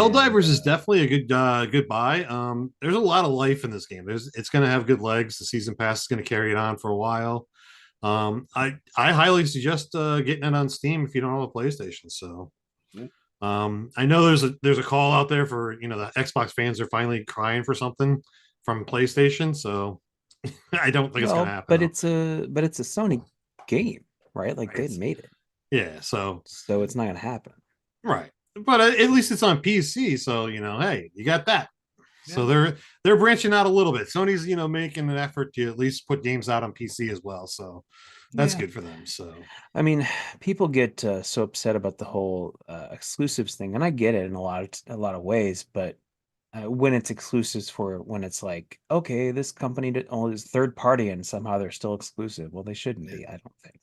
And Helldivers is definitely a good buy. There's a lot of life in this game. It's going to have good legs. The season pass is going to carry it on for a while. I highly suggest getting it on Steam if you don't have a PlayStation. So I know there's a call out there for the Xbox fans are finally crying for something from PlayStation. So I don't think it's going to well, happen but though. it's a Sony game, right? Like they It's made it, Yeah. So so it's not gonna happen. right, but at least it's on PC. So hey, you got that. So Yeah. they're branching out a little bit. Sony's making an effort to at least put games out on PC as well. So that's Yeah. good for them. So I mean, people get so upset about the whole exclusives thing, and I get it in a lot of ways. But when it's exclusives for when it's like, okay, this company that only is third party and somehow they're still exclusive. Well, they shouldn't Yeah. be, I don't think.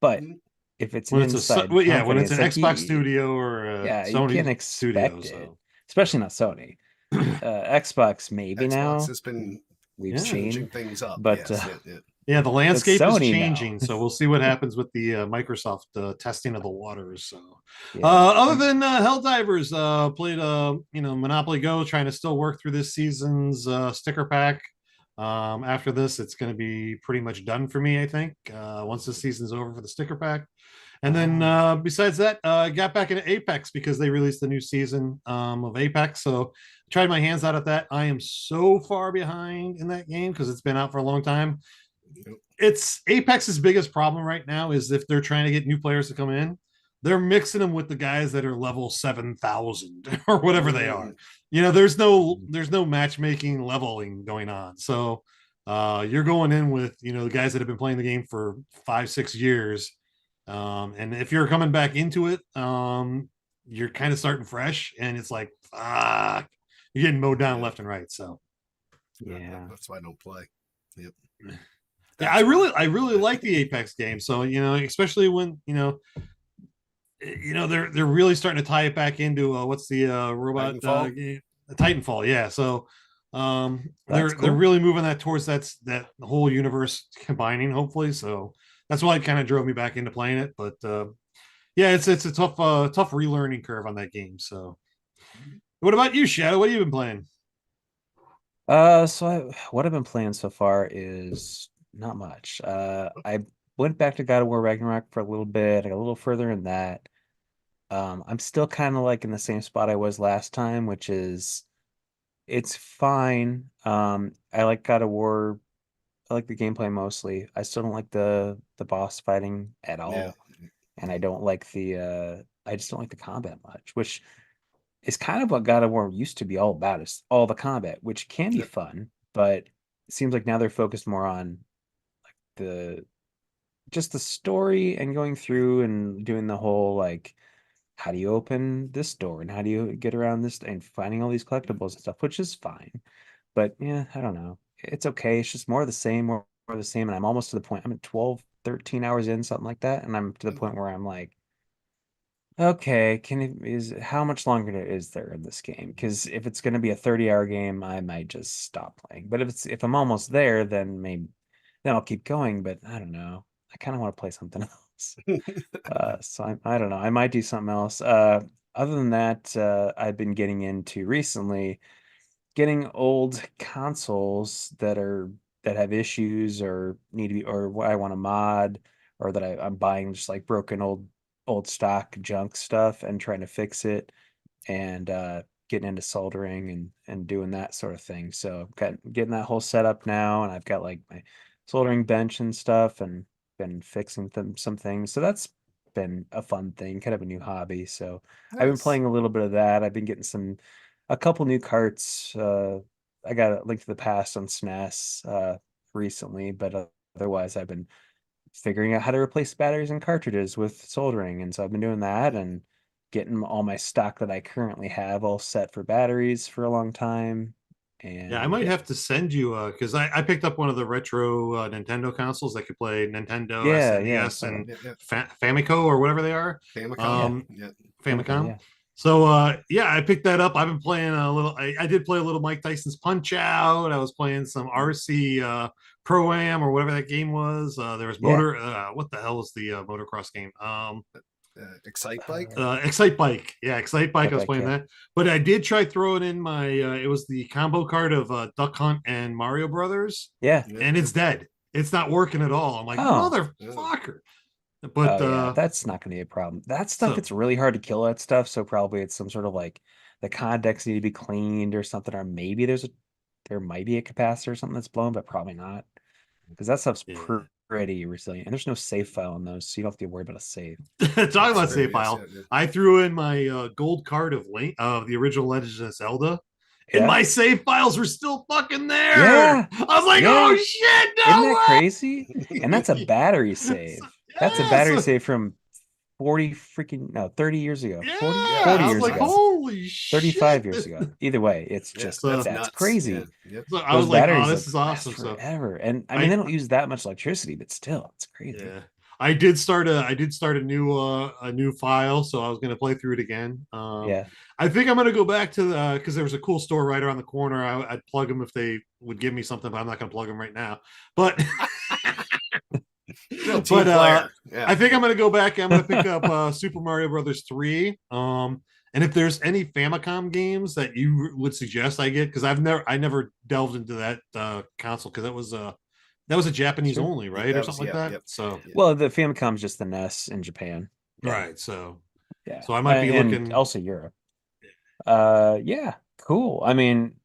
But Mm, if it's an when it's a inside yeah, when company, it's an it's like, Xbox studio or a yeah, you can't Sony studio. expect it, So especially not Sony. Xbox maybe Xbox now has been we've yeah, seen, changing things up. but Yes. Yeah. yeah, the but landscape is Sony no. changing. So we'll see what happens with the Microsoft testing of the waters. So Yeah, other than Helldivers, played Monopoly Go, trying to still work through this season's sticker pack. After this, it's going to be pretty much done for me, I think, once the season's over for the sticker pack. And then besides that, I got back into Apex because they released the new season of Apex. So I tried my hands out at that. I am so far behind in that game because it's been out for a long time. It's Apex's biggest problem right now is if they're trying to get new players to come in, they're mixing them with the guys that are level 7,000 or whatever they are. There's no matchmaking leveling going on. So you're going in with the guys that have been playing the game for 5-6 years, and if you're coming back into it, you're kind of starting fresh, and it's like you're getting mowed down Yeah. left and right. So yeah. That's why I don't play. Yep. yeah, I really like the Apex game. So especially when they're really starting to tie it back into what's the robot Titanfall. game, Titanfall. Yeah, so That's they're cool. really moving that towards that whole universe combining. Hopefully, so that's why it kind of drove me back into playing it. But yeah, it's a tough relearning curve on that game. So what about you, Shadow? What have you been playing? What I've been playing so far is not much. I went back to God of War Ragnarok for a little bit. I got a little further in that. I'm still kind of like in the same spot I was last time, which is it's fine. I like God of War. I like the gameplay mostly. I still don't like the boss fighting at Yeah. all, and I just don't like the combat much, which is kind of what God of War used to be all about, is all the combat, which can be Yep. fun, but it seems like now they're focused more on the just the story and going through and doing the whole like how do you open this door and how do you get around this and finding all these collectibles and stuff, which is fine. But yeah, I don't know. It's okay. It's just more of the same, more of the same. And I'm almost to the point, I'm at 12, 13 hours in, something like that. And I'm to the point where I'm like, okay, is how much longer is there in this game? Because if it's going to be a 30-hour game, I might just stop playing. But if I'm almost there, then I'll keep going. But I don't know. I kind of want to play something else. So I don't know. I might do something else. Other than that, I've been getting into recently getting old consoles that have issues or need to be or what I want to mod or that I'm buying just like broken old stock junk stuff and trying to fix it and getting into soldering and doing that sort of thing. So I've got getting that whole setup now and I've got like my soldering bench and stuff and been fixing some things. So that's been a fun thing, kind of a new hobby. So I've been Nice. playing a little bit of that. I've been getting a couple new carts. I got a Link to the Past on SNES recently, but otherwise I've been figuring out how to replace batteries and cartridges with soldering, and so I've been doing that and getting all my stock that I currently have all set for batteries for a long time. Yeah, I And might have to send you because I picked up one of the retro Nintendo consoles that could play Nintendo, yeah, yeah, I SNES, saw that. and Yeah. Famicom or whatever they are. Famicom. Yeah, Um, Yeah. Famicom, Famicom. yeah. So yeah, I picked that up. I've been playing a little. I did play a little Mike Tyson's Punch Out. I was playing some RC Pro Am or whatever that game was. There was Yeah. motor. What the hell is the motocross game? Excite Bike. Excite Bike. Yeah, Excite Bike. I was Bike, playing yeah. that, but I did try throwing in my. It was the combo card of Duck Hunt and Mario Brothers, Yeah. Yeah. and it's dead. It's not working at all. I'm like, Oh. motherfucker. But Oh yeah, that's not going to be a problem. That stuff, so it's really hard to kill that stuff. So probably it's some sort of like the conducts need to be cleaned or something, or maybe there might be a capacitor or something that's blown, but probably not because that stuff's yeah. pretty resilient. And there's no save file on those, so you don't have to worry about a save. Talking about That's save true, yes, file, yeah, yeah. I threw in my gold card of Link of the original Legend of Zelda, and Yeah, my save files were still fucking there. yeah, I was like, yeah. oh shit, Isn't no that way! crazy? And that's a battery save. That's a battery Yes! save from 30 years ago. Yeah, 40 I was years like, ago. holy shit! 35 years ago. Either way, it's Yeah, just So- that's nuts. crazy. Yeah, yep. So I Those was like, oh, batteries this is last awesome. So forever. And I mean, they don't use that much electricity, but still, it's crazy. yeah, I did start a new file, so I was gonna play through it again. Yeah. I think I'm gonna go back to the because there was a cool store right around the corner. I'd plug them if they would give me something, but I'm not gonna plug them right now. But Real team but player. Yeah. I think I'm gonna go back. I'm gonna pick up Super Mario Brothers 3. And if there's any Famicom games that you would suggest I get, because I never delved into that console because that was a Japanese Sure. only, right, or That something was- like yeah, that. yep. So Yeah. Well, the Famicom's just the NES in Japan. right, so Yeah. So I might be And looking- also Europe. Yeah, cool. I mean,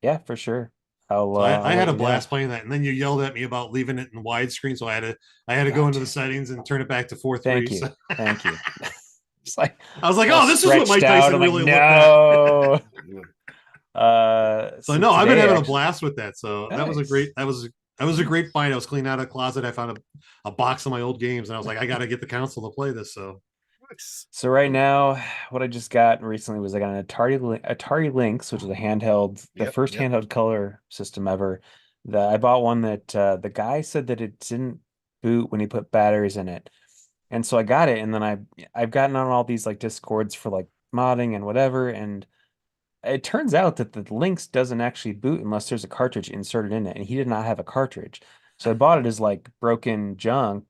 yeah, for sure. So I I'll had let a you know. blast playing that, and then you yelled at me about leaving it in widescreen, so I had to go into the settings and turn it back to 4:3. Thank you. So Thank you. It's like I was like, all oh, this is what Mike stretched out. Tyson I'm like, really looked at. no. So no, I've been today, having a actually- blast with that. So that was a Nice. great a great find. I was cleaning out a closet. I found a box of my old games, and I was like, I got to get the console to play this. So Nice. So right now, what I just got recently was I got an Atari Lynx, which is a handheld, the Yep, first yep. handheld color system ever. I bought one that the guy said that it didn't boot when he put batteries in it, and so I got it, and then I've gotten on all these like Discords for like modding and whatever, and it turns out that the Lynx doesn't actually boot unless there's a cartridge inserted in it, and he did not have a cartridge, so I bought it as like broken junk,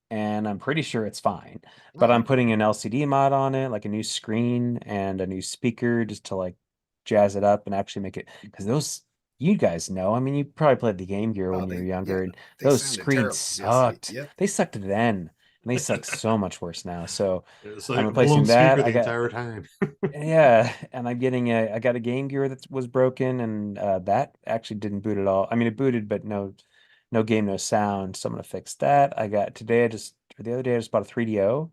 and I'm pretty sure it's fine. But I'm putting an LCD mod on it, like a new screen and a new speaker, just to like jazz it up and actually make it. Because those, you guys know, I mean, you probably played the Game Gear when you were younger, and they those sounded screens terrible. Yes, sucked. yep. They sucked then, and they suck so much worse now. So it's I'm like a replacing blown that. speaker I the got entire time. yeah, and I got a Game Gear that was broken, and that actually didn't boot at all. I mean, it booted, but no game, no sound. So I'm gonna fix that. Or the other day I just bought a 3DO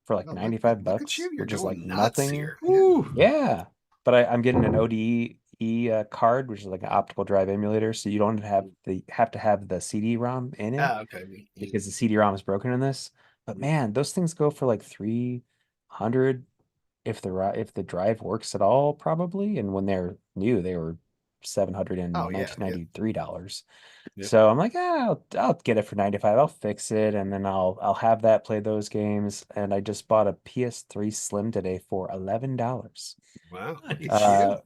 for like Oh, look- 95 look at bucks, you. You're which is going like nuts nothing. here. Woo. Yeah, but I'm getting an ODE card, which is like an optical drive emulator, so you don't have to have the CD-ROM in it Ah, okay. because the CD-ROM is broken in this. But man, those things go for like 300 if the drive works at all, probably. And when they're new, they were Oh, yeah, $793. Yep. So I'm like, I'll get it for 95. I'll fix it, and then I'll have that play those games. And I just bought a PS3 Slim today for $11. Wow. Nice. Uh,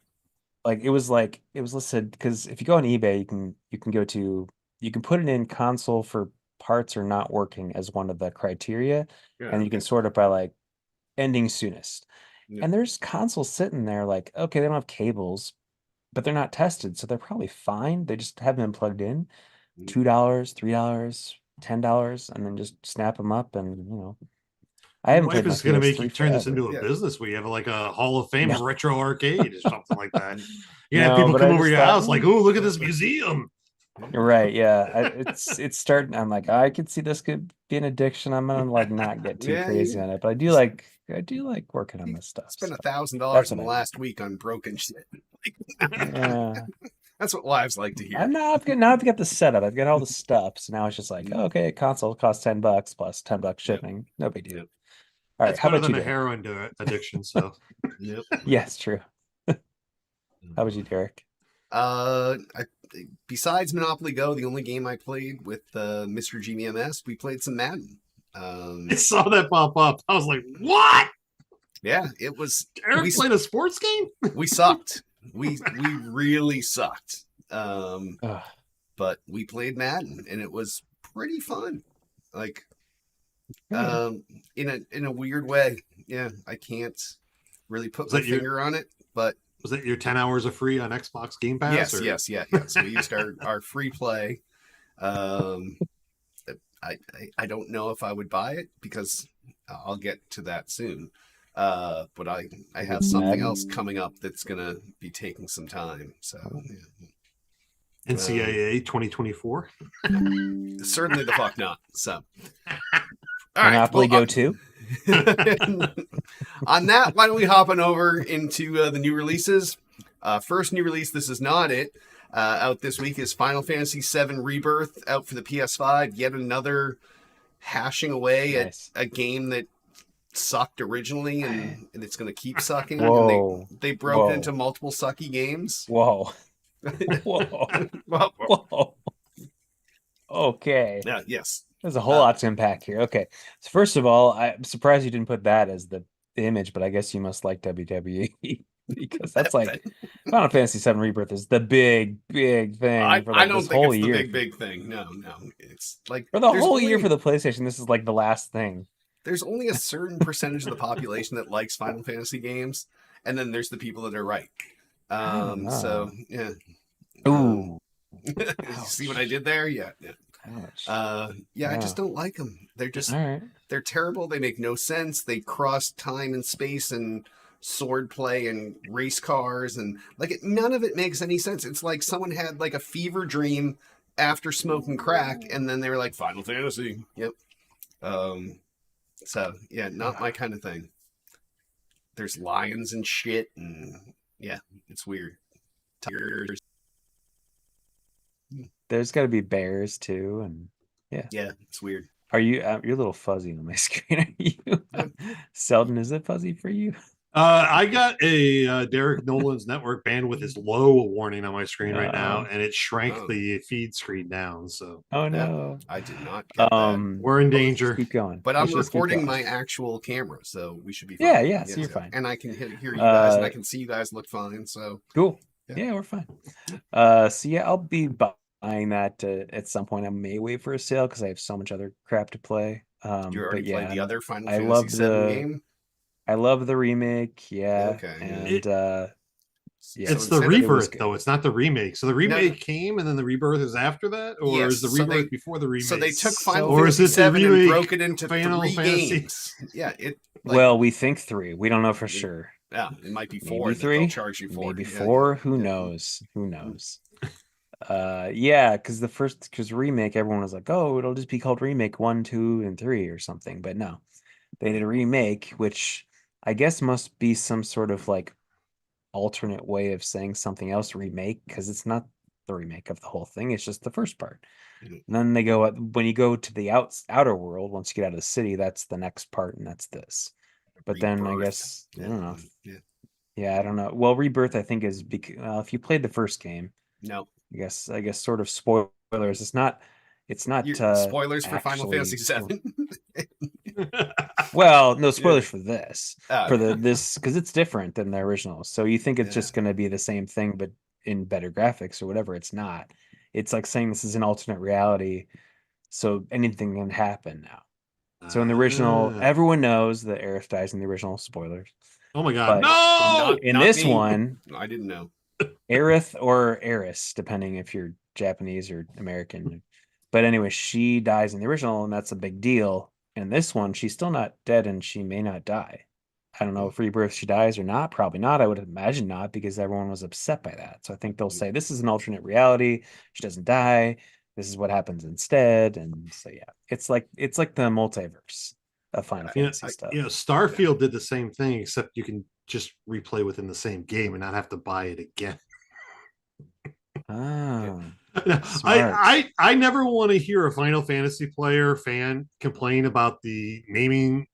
like it was listed because if you go on eBay, you can put it in console for parts or not working as one of the criteria, Yeah, and you can okay. sort it by like ending soonest. Yeah. And there's consoles sitting there like, okay, they don't have cables, but they're not tested, so they're probably fine. They just haven't been plugged in. Mm. $2, $3, $10, and then just snap them up, and I Your haven't wife played my is going to make PS3 you turn this forever. into a Yeah. business where you have like a Hall of Fame No. retro arcade or something like that. You have No, people but come I over just your thought, house like, oh, look at this museum. You're right, yeah. It's starting. I'm like, I could see this could be an addiction. I'm gonna like not get too Yeah, crazy yeah. on it, but I do like working on this stuff. Spent So $1,000 that's in the what I do. last week on broken shit. Yeah, That's what wives like to hear. now I've got the setup. I've got all the stuff. So now it's just like, okay, console costs $10 plus $10 Yep. shipping. No big deal. Yep. All right, It's how better about you, than a Derek? heroin addiction. So Yep. Yes, true. How about you, Derek? Besides Monopoly Go, the only game I played with Mr. GMS, we played some Madden. I saw that pop up. I was like, what? Yeah, it was. Eric we, played a sports game? we sucked. We really sucked. Ugh. But we played Madden, and it was pretty fun. Like, In a weird way. Yeah, I can't really put Was my that your finger on it, but was that your 10 hours of free on Xbox Game Pass? yes, Or yes, yeah, yeah. So we used our free play. Um, I don't know if I would buy it because I'll get to that soon. But I have something else coming up that's gonna be taking some time. So yeah. NCAA 2024? Certainly the fuck not. So all right, Monopoly well, Go 2. on that, why don't we hop on over into the new releases? First new release, this is not it. Out this week is Final Fantasy VII Rebirth, out for the PS5. Yet another hashing away Nice. at a game that sucked originally, and it's going to keep sucking. Whoa. And they broke Whoa. it into multiple sucky games. Whoa. Whoa. Well, Whoa. Okay. yeah, yes. There's a whole lot to unpack here. Okay. So first of all, I'm surprised you didn't put that as the image, but I guess you must like WWE because that's like Final Fantasy VII Rebirth is the big thing for like I don't this think whole it's year. the big thing. No. It's like For the there's whole year only- for the PlayStation, this is like the last thing. there's only a certain percentage of the population that likes Final Fantasy games, and then there's the people that are right. So yeah. Ooh. You see what I did there? Yeah. Ouch. I just don't like them. They're just All right. they're terrible. They make no sense. They cross time and space and sword play and race cars and none of it makes any sense. It's like someone had like a fever dream after smoking crack, and then they were like Final Fantasy. Yep. So yeah, not my kind of thing. There's lions and shit, and yeah, it's weird. Tigers. There's got to be bears too, and Yeah, it's weird. are you? You're a little fuzzy on my screen. Are you? Selden, is it fuzzy for you? I got a Derek Nolan's network bandwidth is low warning on my screen right now, and it shrank the feed screen down. So Oh no. I did not get that. we're in danger. Keep going. But I'm Let's just keep recording going. my actual camera, so we should be fine. Yeah, so you're fine. And I can hear you guys, and I can see you guys look fine. So Cool. Yeah. Yeah, we're fine. So yeah, I'll be buying that at some point. I may wait for a sale because I have so much other crap to play. you already but yeah, played the other Final I Fantasy love VII game? I love the remake. Yeah. Okay, yeah. And Yeah, It's so the instead of- rebirth, though. It's not the remake. So the remake came, and then the rebirth is after that, or Yes, is the so rebirth they- before the remake? So they took Final Or is Fantasy it the VII and remake broke it into Final 3 Fantasy? games. Yeah, well, we think 3. We don't know for sure. yeah, it might be 4 Maybe that 3. they'll charge you for. Maybe Yeah, 4. yeah, Who yeah. knows? Who knows? Yeah, because remake, everyone was like, oh, it'll just be called remake 1, 2, and 3 or something. But no, they did a remake, which I guess must be some sort of like alternate way of saying something else remake, because it's not the remake of the whole thing. It's just the first part. Mhm. And then they go when you go to the outer world, once you get out of the city, that's the next part, and that's this. But then I Rebirth. guess I don't know. Yeah. Yeah, I don't know. Well, Rebirth, I think, is if you played the first game, No. I guess sort of spoilers. It's not Spoilers for Final actually- Fantasy VII. well, no spoilers for this. Ah, For okay. this because it's different than the original. So you think it's Yeah. just going to be the same thing but in better graphics or whatever. It's not. It's like saying this is an alternate reality, so anything can happen now. So in the original, Ah. everyone knows that Aerith dies in the original. Spoilers. Oh my god! but- No. In Not this me. one, I didn't know. Aerith or Eris, depending if you're Japanese or American. But anyway, she dies in the original, and that's a big deal. In this one, she's still not dead, and she may not die. I don't know if Rebirth she dies or not. Probably not. I would imagine not, because everyone was upset by that. So I think they'll say this is an alternate reality. She doesn't die. This is what happens instead. And so yeah, it's like the multiverse of Final Fantasy stuff. Starfield did the same thing, except you can just replay within the same game and not have to buy it again. Oh, I never want to hear a Final Fantasy fan complain about the naming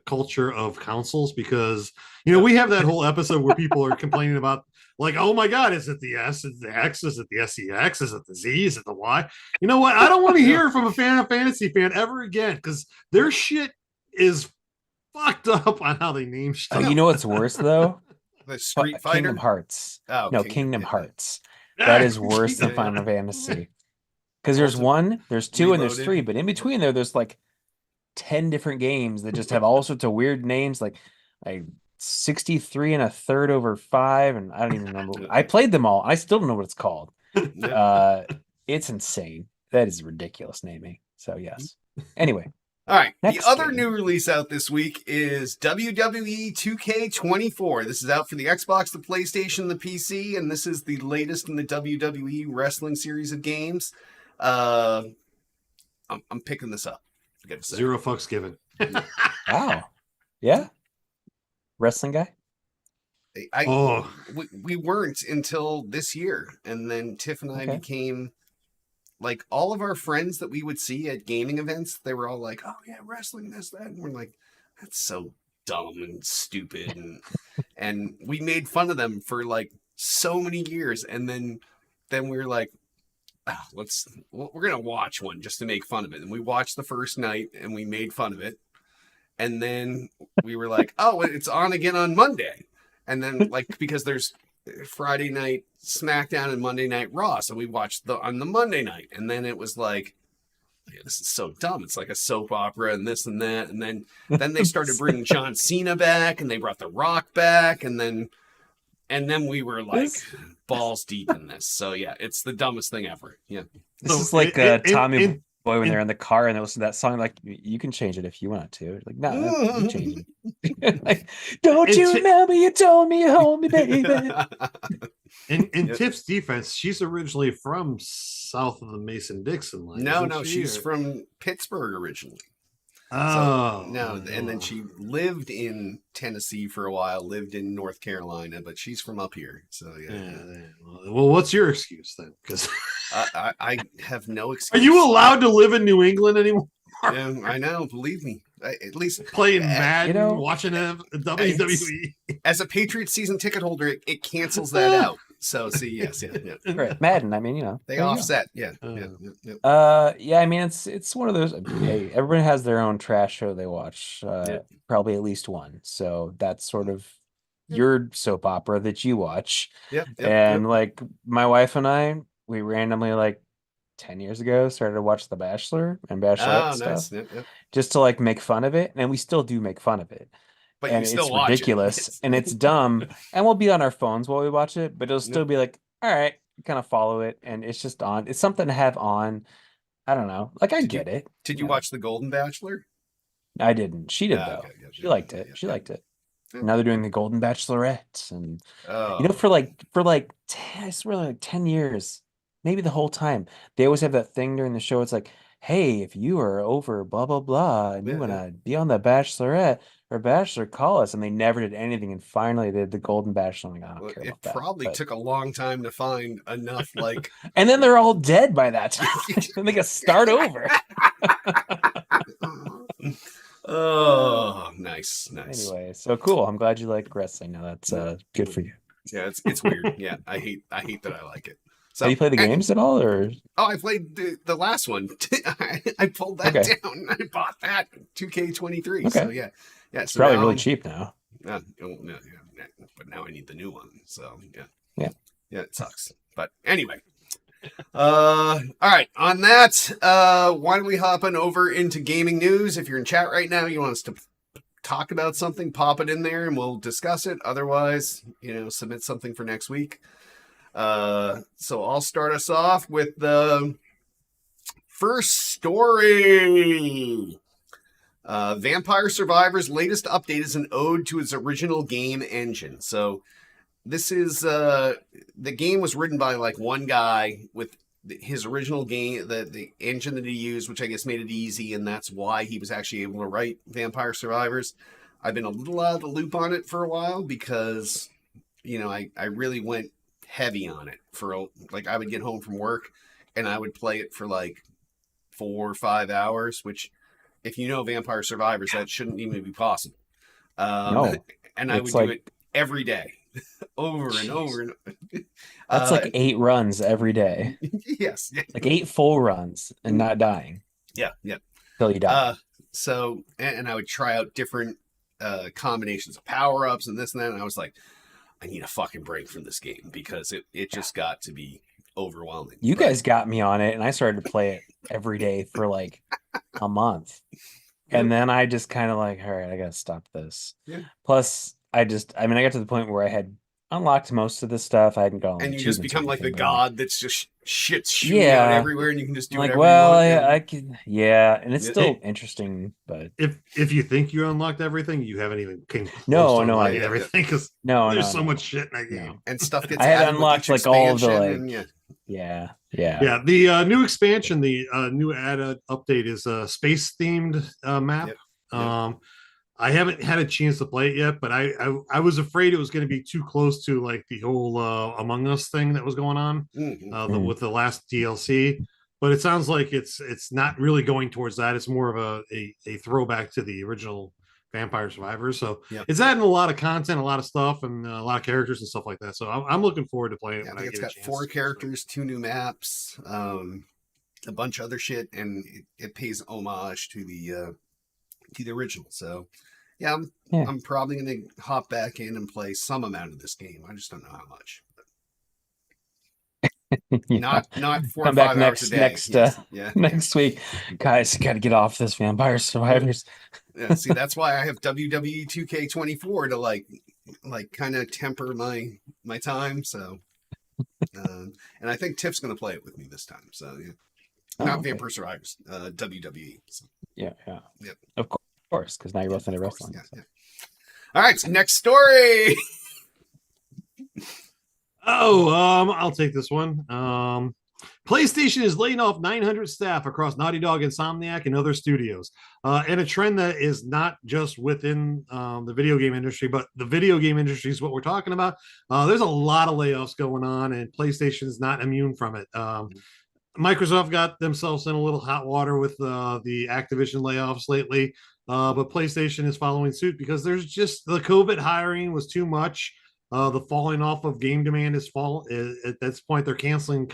culture of consoles, because we have that whole episode where people are complaining about, like, oh my god, is it the S, is it the X, is it the SEX, is it the Z, is it the Y? You know what? I don't want to hear from a Final Fantasy fan ever again, because their shit is fucked up on how they name shit. you know what's worse though? The Street Fighter. Kingdom Hearts. Oh, No, Kingdom yeah. Hearts. That is worse than Yeah. Final Fantasy. Because there's 1, there's 2, and there's Reloaded. 3, but in between there's like 10 different games that just have all sorts of weird names, like 63 and a third over 5, and I don't even remember. I played them all. I still don't know what it's called. It's insane. That is ridiculous naming. So yes. Anyway. All right. Next the other game. new release out this week is WWE 2K24. This is out for the Xbox, the PlayStation, the PC, and this is the latest in the WWE wrestling series of games. I'm picking this up. I gotta say. 0 fucks given. Wow. Yeah. Wrestling guy? We weren't until this year, and then Tiff and I became like all of our friends that we would see at gaming events. They were all like, "Oh yeah, wrestling, this, that," and we're like, "That's so dumb and stupid," and we made fun of them for like so many years, and then we were like, oh, we're gonna watch one just to make fun of it, and we watched the first night and we made fun of it. And then we were like, oh, it's on again on Monday. And then, like, because there's Friday night SmackDown and Monday Night Raw. So we watched on the Monday night. And then it was like, yeah, this is so dumb. It's like a soap opera and this and that. And then they started bringing John Cena back, and they brought The Rock back. And then we were like balls deep in this. So, yeah, it's the dumbest thing ever. Yeah. This is like Tommy Boy when they're in the car and they listen to that song, like, you can change it if you want to. Like, no, you change it. Like, don't you remember you told me you hold me, baby? In Tiff's defense, she's originally from south of the Mason-Dixon line. No, she's from Pittsburgh originally. Oh. So, no, and then she lived in Tennessee for a while, lived in North Carolina, but she's from up here. So, yeah. Well, what's your excuse then? Because I have no excuse. Are you allowed to live in New England anymore? Yeah, I know. Believe me. At least playing Madden, watching WWE. As a Patriots season ticket holder, it cancels that out. So, see, yes, yeah. Right, Madden. I mean, they offset. Yeah. Yeah. I mean, it's one of those. Hey, everyone has their own trash show they watch. Probably at least one. So that's sort of your soap opera that you watch. And like my wife and I, we randomly, like 10 years ago, started to watch The Bachelor and Bachelorette stuff, just to like make fun of it, and we still do make fun of it. But and it's ridiculous and it's dumb, and we'll be on our phones while we watch it, but it'll still be like, all right, kind of follow it, and it's just on. It's something to have on. I don't know. Like, I get it. Did you watch The Golden Bachelor? I didn't. She did though. She liked it. She liked it. Now they're doing The Golden Bachelorette, and for like 10, I swear, like 10 years, maybe the whole time, they always have that thing during the show. It's like, hey, if you are over blah blah blah and you want to be on The Bachelorette or Bachelor, call us. And they never did anything, and finally they did The Golden Bachelor. I'm like, I don't care about that. It probably took a long time to find enough, like, and then they're all dead by that time. And they can start over. Oh, nice. Anyway, so cool. I'm glad you like wrestling. Now that's good for you. Yeah, it's weird. Yeah, I hate that I like it. So, have you played the games at all, or? Oh, I played the last one. I pulled that down. I bought that 2K23. So yeah. So it's probably really cheap now. No, but now I need the new one. So yeah, it sucks. But anyway, all right. On that, why don't we hop on over into gaming news? If you're in chat right now, you want us to talk about something, pop it in there, and we'll discuss it. Otherwise, submit something for next week. So I'll start us off with the first story. Vampire Survivors' latest update is an ode to its original game engine. So this is the game was written by like one guy with his original game, the engine that he used, which I guess made it easy, and that's why he was actually able to write Vampire Survivors. I've been a little out of the loop on it for a while because I really went heavy on it for like, I would get home from work and I would play it for like 4 or 5 hours, which, if you know Vampire Survivors, that shouldn't even be possible. No, and I would do it every day, over and over and over. That's like 8 runs every day. Yes, like 8 full runs and not dying. Yeah, till you die. So, and I would try out different combinations of power ups and this and that, and I was like, I need a fucking break from this game because it just got to be overwhelming. You guys got me on it, and I started to play it every day for like a month. And then I just kind of like, all right, I gotta stop this. Yeah. Plus, I mean, I got to the point where I had unlocked most of the stuff. I hadn't got all the And you just achievements or become like the anything, but I'm like, god that's just shit's shooting out yeah. everywhere, and you can just do I'm like, whatever well, you want. I can, yeah, and it's Yeah. still interesting, but If you think you unlocked everything, you haven't even came close No, to no, I unlocking didn't. everything because no, there's no, so no, much shit in that game. no. And stuff gets I had added with unlocked each like all of the expansion, like, and yeah. Yeah, the new expansion, the new added update is a space themed map. Yep. Yep. I haven't had a chance to play it yet, but I was afraid it was going to be too close to like the whole Among Us thing that was going on with the last DLC. But it sounds like it's not really going towards that. It's more of a throwback to the original Vampire Survivors. So it's adding a lot of content, a lot of stuff, and a lot of characters and stuff like that. So I'm looking forward to playing it. I think it's got 4 characters, 2 new maps, a bunch of other shit, and it pays homage to the original. So yeah, I'm probably gonna hop back in and play some amount of this game. I just don't know how much. Not 4 Come or 5 back hours a day. next week, guys. Got to get off this Vampire Survivors. Yeah, see, that's why I have WWE 2K24 to like kind of temper my time. So, and I think Tiff's gonna play it with me this time. So yeah, not Vampire Survivors, WWE. So. Yeah. Of course, because now you're both into wrestling. Yeah. All right, so next story. I'll take this one. PlayStation is laying off 900 staff across Naughty Dog, Insomniac, and other studios. And a trend that is not just within the video game industry, but the video game industry is what we're talking about. There's a lot of layoffs going on, and PlayStation is not immune from it. Microsoft got themselves in a little hot water with the Activision layoffs lately, but PlayStation is following suit because there's just the COVID hiring was too much. The falling off of game demand is at this point. They're canceling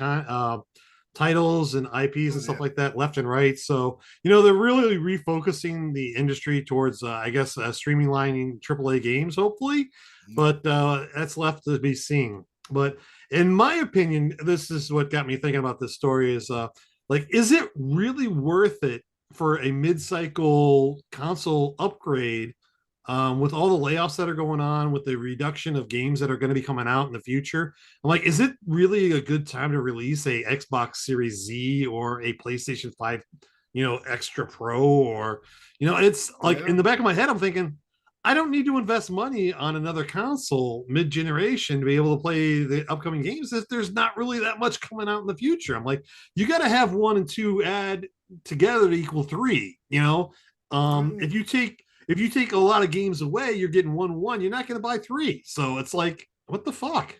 titles and IPs and stuff like that left and right. So they're really refocusing the industry towards I guess streamlining AAA games, hopefully, but that's left to be seen. But in my opinion, this is what got me thinking about this story is is it really worth it for a mid-cycle console upgrade with all the layoffs that are going on, with the reduction of games that are going to be coming out in the future? I'm like, is it really a good time to release a Xbox Series Z or a PlayStation 5, Extra Pro? Or, it's like in the back of my head, I'm thinking, I don't need to invest money on another console mid-generation to be able to play the upcoming games if there's not really that much coming out in the future. I'm like, you got to have 1 and 2 add together to equal 3. If you take a lot of games away, you're getting 1. You're not going to buy 3. So it's like, what the fuck?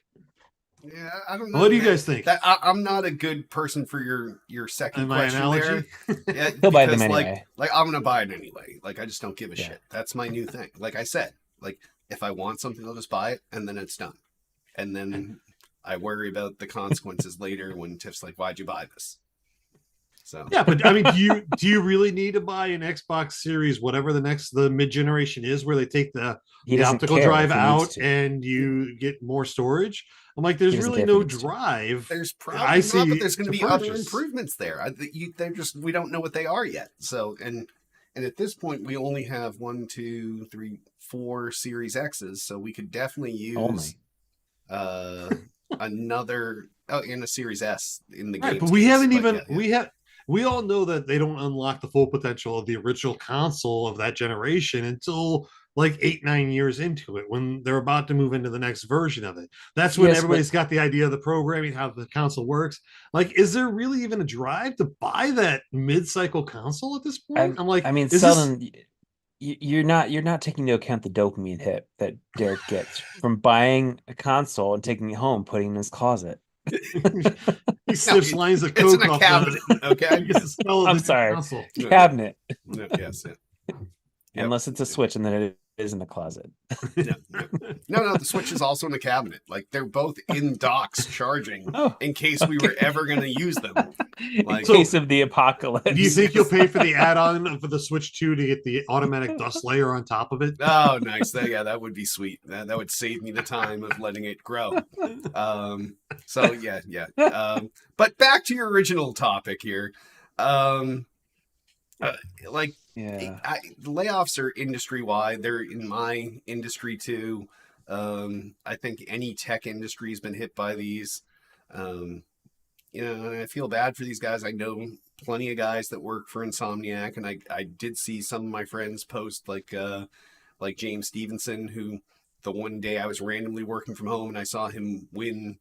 Yeah, I don't know. What do you guys think? I'm not a good person for your second question analogy. There. Yeah, He'll buy them anyway. Like I'm gonna buy it anyway. Like I just don't give a shit. That's my new thing. Like I said, like if I want something, I'll just buy it and then it's done. And then I worry about the consequences later when Tiff's like, "Why'd you buy this?" So yeah, but I mean, do you really need to buy an Xbox Series, whatever the mid generation is, where they take the optical drive out and you get more storage? I'm like, there's really no drive. There's probably not, but there's going to be other improvements there. We don't know what they are yet. So and at this point, we only have 1, 2, 3, 4 Series X's, so we could definitely use another in a Series S in the game. But we haven't even we all know that they don't unlock the full potential of the original console of that generation until like 8-9 years into it, when they're about to move into the next version of it. That's when everybody's got the idea of the programming, how the console works. Like, is there really even a drive to buy that mid-cycle console at this point? I'm like, I mean, Selden, you're not taking into account the dopamine hit that Derek gets from buying a console and taking it home, putting it in his closet. He sips lines of coke off cabinet. Okay, I'm sorry, cabinet. Yes. Yep. Unless it's a Switch, and then it is in the closet. No, the Switch is also in the cabinet. Like they're both in docks charging in case we were ever going to use them. Like, in case of the apocalypse. Do you think you'll pay for the add-on for the Switch 2 to get the automatic dust layer on top of it? Oh, nice. That would be sweet. That would save me the time of letting it grow. So yeah. But back to your original topic here. uh, like Yeah. layoffs are industry wide. They're in my industry too. I think any tech industry has been hit by these. Um, and I feel bad for these guys. I know plenty of guys that work for Insomniac, and I did see some of my friends post like James Stevenson, who the one day I was randomly working from home and I saw him win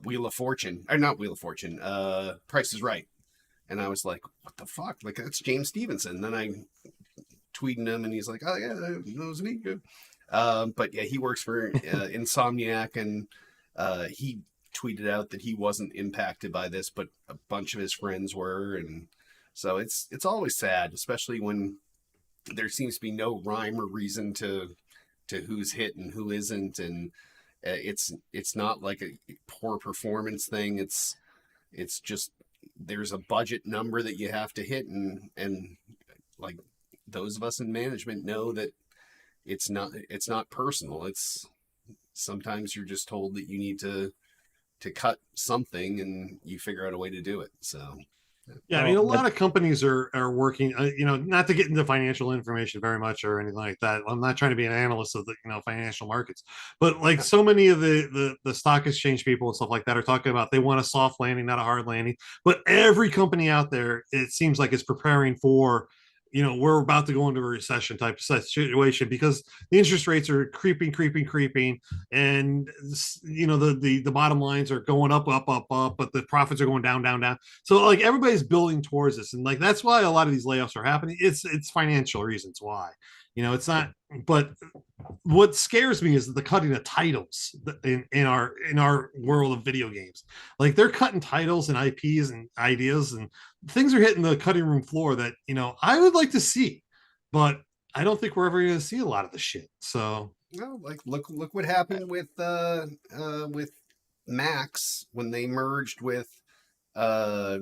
Wheel of Fortune, or not Wheel of Fortune, Price is Right. And I was like, what the fuck? Like, that's James Stevenson. Then I tweeted him and he's like, oh, yeah, that was me. Good. But yeah, he works for Insomniac, and he tweeted out that he wasn't impacted by this, but a bunch of his friends were. And so it's always sad, especially when there seems to be no rhyme or reason to who's hit and who isn't. And it's not like a poor performance thing. It's just there's a budget number that you have to hit, and like those of us in management know that it's not personal. It's sometimes you're just told that you need to cut something and you figure out a way to do it. So Yeah, I mean, a Well, lot of companies are working. Not to get into financial information very much or anything like that. I'm not trying to be an analyst of the financial markets, but like so many of the stock exchange people and stuff like that are talking about they want a soft landing, not a hard landing. But every company out there, it seems like is preparing for we're about to go into a recession type of situation because the interest rates are creeping, and the bottom lines are going up, but the profits are going down. So like everybody's building towards this, and like that's why a lot of these layoffs are happening. It's financial reasons why. It's not. But what scares me is the cutting of titles in our world of video games. Like they're cutting titles and IPs and ideas, and things are hitting the cutting room floor that I would like to see, but I don't think we're ever going to see a lot of the shit. So like look what happened with Max when they merged with uh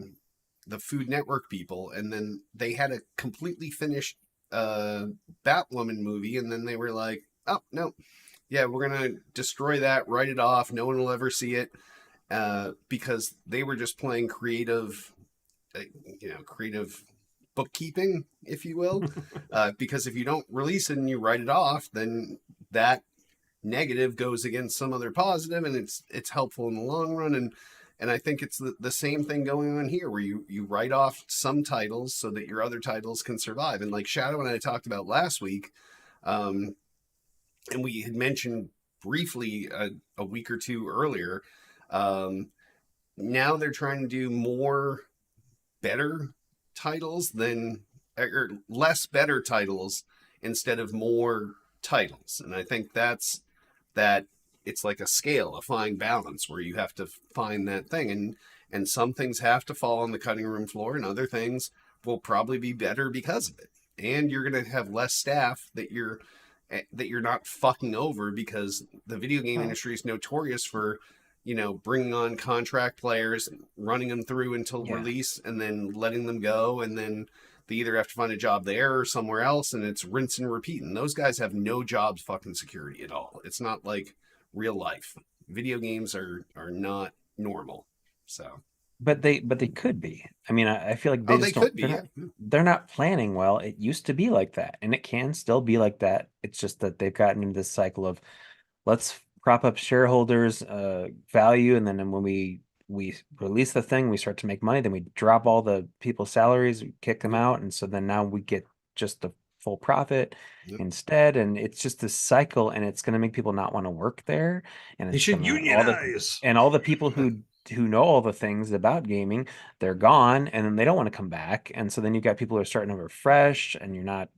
the Food Network people, and then they had a completely finished Batwoman movie, and then they were like, oh no, yeah, we're gonna destroy that, write it off, no one will ever see it, because they were just playing creative, creative bookkeeping, if you will. Because if you don't release it and you write it off, then that negative goes against some other positive, and it's helpful in the long run. And I think it's the same thing going on here, where you write off some titles so that your other titles can survive. And like Shadow and I talked about last week, and we had mentioned briefly a week or two earlier, now they're trying to do more better titles than, or less better titles instead of more titles. And I think that it's like a scale, a fine balance, where you have to find that thing. And some things have to fall on the cutting room floor, and other things will probably be better because of it. And you're going to have less staff that you're not fucking over, because the video game industry is notorious for bringing on contract players, running them through until release, and then letting them go, and then they either have to find a job there or somewhere else, and it's rinse and repeat. And those guys have no job fucking security at all. It's not like real life. Video games are not normal. So but they could be. I mean, I feel like they they just don't. could be. They're not planning well. It used to be like that, and it can still be like that. It's just that they've gotten into this cycle of let's prop up shareholders' value, and then when we release the thing, we start to make money. Then we drop all the people's salaries, we kick them out, and so then now we get just the full profit instead, and it's just this cycle, and it's going to make people not want to work there, and they should unionize. All the people who know all the things about gaming, they're gone, and then they don't want to come back, and so then you've got people who are starting over fresh, and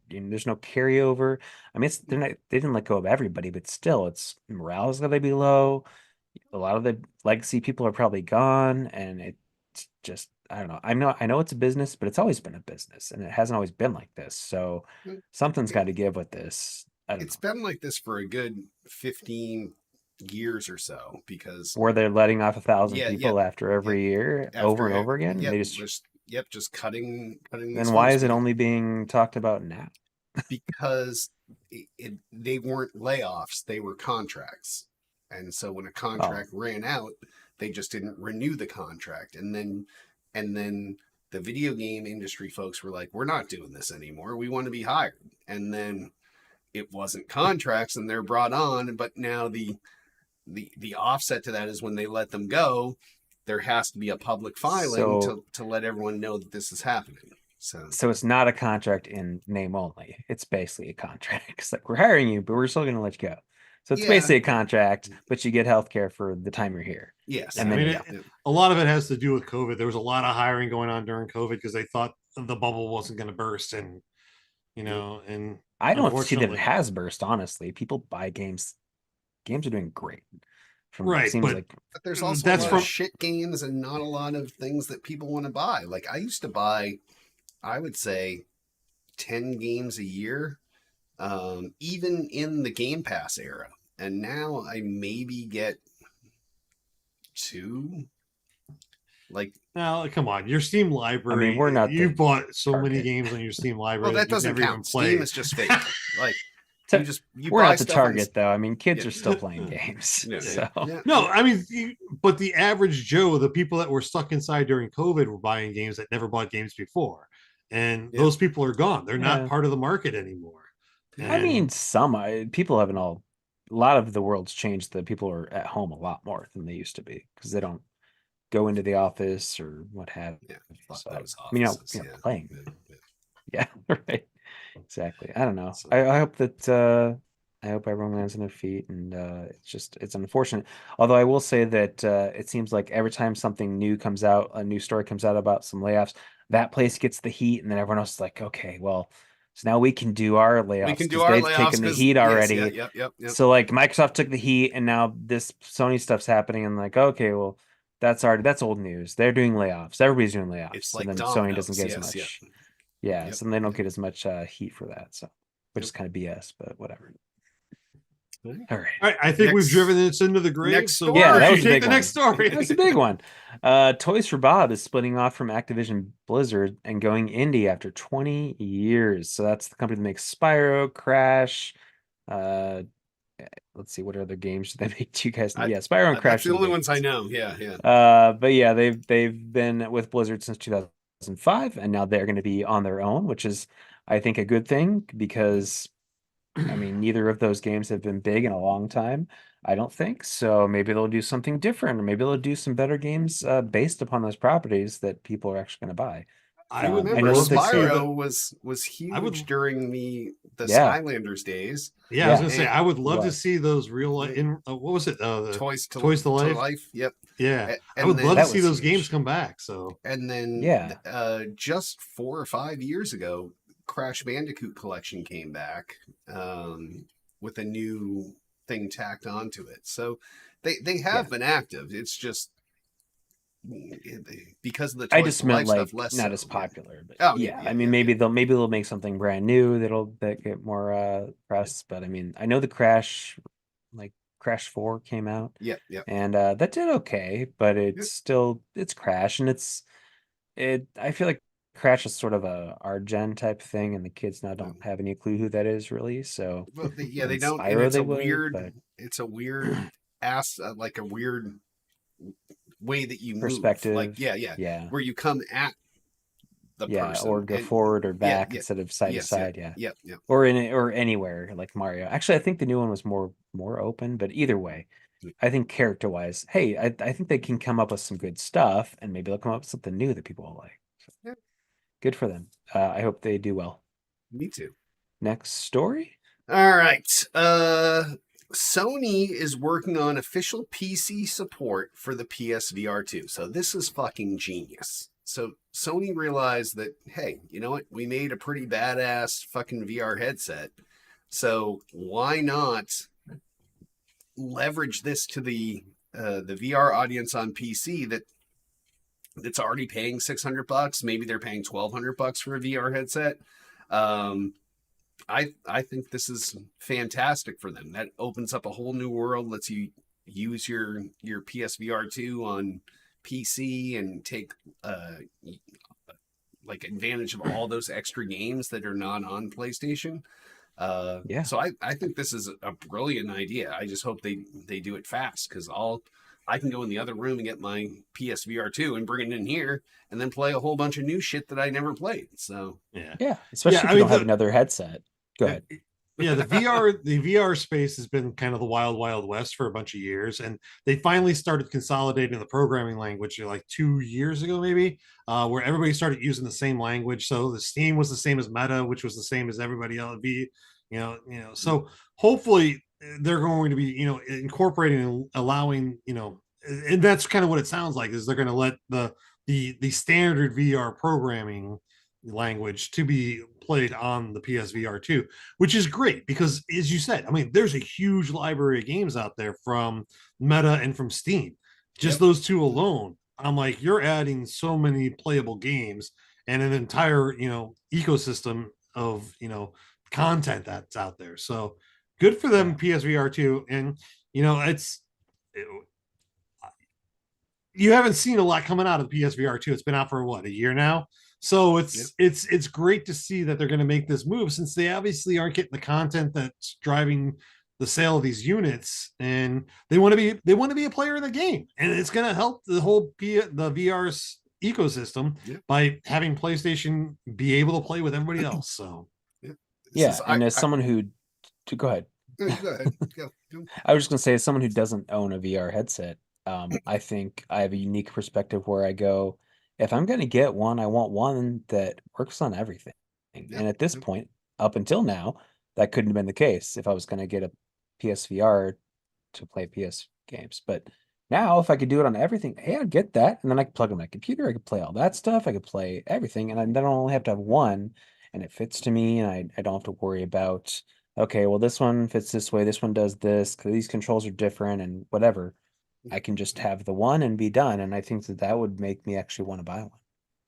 there's no carryover. I mean, they didn't let go of everybody, but still, it's morale is going to be low. A lot of the legacy people are probably gone, and it's just, I don't know. I know it's a business, but it's always been a business, and it hasn't always been like this. So something's got to give with this. It's been like this for a good 15 years or so, because where they're letting off 1,000 people after every year, over and over again. Yeah, they just cutting. Then why is it only being talked about now? Because they weren't layoffs; they were contracts. And so when a contract ran out, they just didn't renew the contract. And then the video game industry folks were like, we're not doing this anymore. We want to be hired. And then it wasn't contracts and they're brought on, but now the offset to that is when they let them go, there has to be a public filing to let everyone know that this is happening. So it's not a contract in name only. It's basically a contract. It's like, we're hiring you, but we're still going to let you go. So it's basically a contract, but you get healthcare for the time you're here. Yes. And then a lot of it has to do with COVID. There was a lot of hiring going on during COVID because they thought the bubble wasn't going to burst, and and I don't see that it has burst. Honestly, people buy games. Games are doing great. Right, but there's also a lot of shit games and not a lot of things that people want to buy. Like I used to buy, I would say, 10 games a year, even in the Game Pass era. And now I maybe get 2. Like, now, come on, your Steam library. I mean, we're not. You've bought so many games on your Steam library. Well, that doesn't count. Steam is just fake. Like, we're not the target, though. I mean, kids are still playing games. No, I mean, but the average Joe, the people that were stuck inside during COVID, were buying games that never bought games before, and those people are gone. They're not part of the market anymore. And, I mean, people haven't all. A lot of the world's changed. That people are at home a lot more than they used to be because they don't go into the office or what have you. So, I mean, playing. Yeah, right. Exactly. I don't know. I hope that I hope everyone lands on their feet, and it's unfortunate. Although I will say that it seems like every time something new comes out, a new story comes out about some layoffs, that place gets the heat, and then everyone else is like, okay, well, so now we can do our layoffs. We can do our layoffs. They've taken the heat already. Yep. So like Microsoft took the heat, and now this Sony stuff's happening, and like, okay, well, that's old news. They're doing layoffs. Everybody's doing layoffs. It's like and then Sony doesn't get as much. Yeah, so they don't get as much heat for that. So, which is kind of BS, but whatever. All right. I think we've driven this into the grave. So that was the next story. That's a big one. Toys for Bob is splitting off from Activision Blizzard and going indie after 20 years. So that's the company that makes Spyro, Crash. Let's see, what other games do they make? Do you guys know? Spyro and Crash. That's the only ones I know. Yeah. But yeah, they've been with Blizzard since 2005, and now they're going to be on their own, which is, I think, a good thing because, I mean, neither of those games have been big in a long time, I don't think. So maybe they'll do something different, or maybe they'll do some better games based upon those properties that people are actually going to buy. I remember Spyro was huge during the Skylanders days. Yeah, I was gonna say I would love to see those real life. What was it? The Toys to Life. Yep. Yeah, I would love to see those games come back. So and then just 4 or 5 years ago, Crash Bandicoot Collection came back with a new thing tacked onto it. So they have been active. It's just because of the I just meant like stuff, not as popular, but I mean maybe they'll make something brand new that get more press. But I mean, I know the Crash 4 came out, and that did okay, but it's Crash, and I feel like Crash is sort of our gen type thing, and the kids now don't have any clue who that is really. So they don't. Spyro, it's a weird like a weird way that you perspective, move. Like where you come at the person, or go forward or back instead of side to side, or anywhere like Mario. Actually, I think the new one was more open, but either way, I think character wise, hey, I think they can come up with some good stuff, and maybe they'll come up with something new that people will like. So, good for them. I hope they do well. Me too. Next story. All right. Sony is working on official PC support for the PSVR 2. So this is fucking genius. So Sony realized that, hey, you know what? We made a pretty badass fucking VR headset. So why not leverage this to the VR audience on PC that's already paying $600? Maybe they're paying $1,200 for a VR headset. I think this is fantastic for them. That opens up a whole new world, lets you use your PSVR 2 on PC and take like advantage of all those extra games that are not on PlayStation. So I think this is a brilliant idea. I just hope they do it fast, because all I can go in the other room and get my PSVR 2 and bring it in here and then play a whole bunch of new shit that I never played. So Yeah, especially if I you mean, don't have another headset. Go ahead. Yeah, the VR space has been kind of the wild west for a bunch of years, and they finally started consolidating the programming language like 2 years ago, maybe, where everybody started using the same language. So the Steam was the same as Meta, which was the same as everybody else. So hopefully they're going to be incorporating and allowing and that's kind of what it sounds like, is they're going to let the standard VR programming language to be played on the PSVR 2, which is great because, as you said, I mean, there's a huge library of games out there from Meta and from Steam. Just those two alone, I'm like, you're adding so many playable games and an entire, ecosystem of, content that's out there. So good for them, PSVR 2. And, you haven't seen a lot coming out of the PSVR 2. It's been out for what, a year now? So it's great to see that they're going to make this move, since they obviously aren't getting the content that's driving the sale of these units, and they want to be a player in the game, and it's going to help the whole the VR ecosystem by having PlayStation be able to play with everybody else. So as someone who go ahead. No, you go ahead. Go. I was just going to say, as someone who doesn't own a VR headset, I think I have a unique perspective where I go, if I'm going to get one, I want one that works on everything. And at this point, up until now, that couldn't have been the case if I was going to get a PSVR to play PS games. But now, if I could do it on everything, hey, I'd get that. And then I could plug in my computer. I could play all that stuff. I could play everything. And then I only have to have one, and it fits to me. And I don't have to worry about, okay, well, this one fits this way. This one does this. These controls are different and whatever. I can just have the one and be done. And I think that would make me actually want to buy one.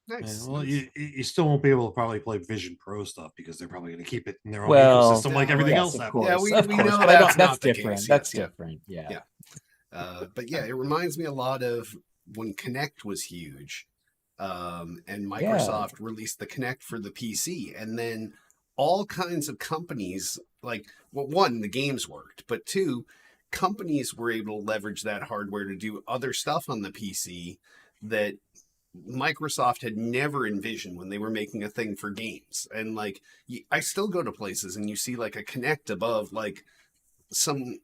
Nice. Well, you still won't be able to probably play Vision Pro stuff because they're probably going to keep it in their own ecosystem like everything else. Of course, we know that's different. Case, that's different. Yeah. But it reminds me a lot of when Kinect was huge, and Microsoft released the Kinect for the PC, and then all kinds of companies, like, well, one, the games worked, but two, companies were able to leverage that hardware to do other stuff on the PC that Microsoft had never envisioned when they were making a thing for games. And like, I still go to places and you see like a Kinect above like some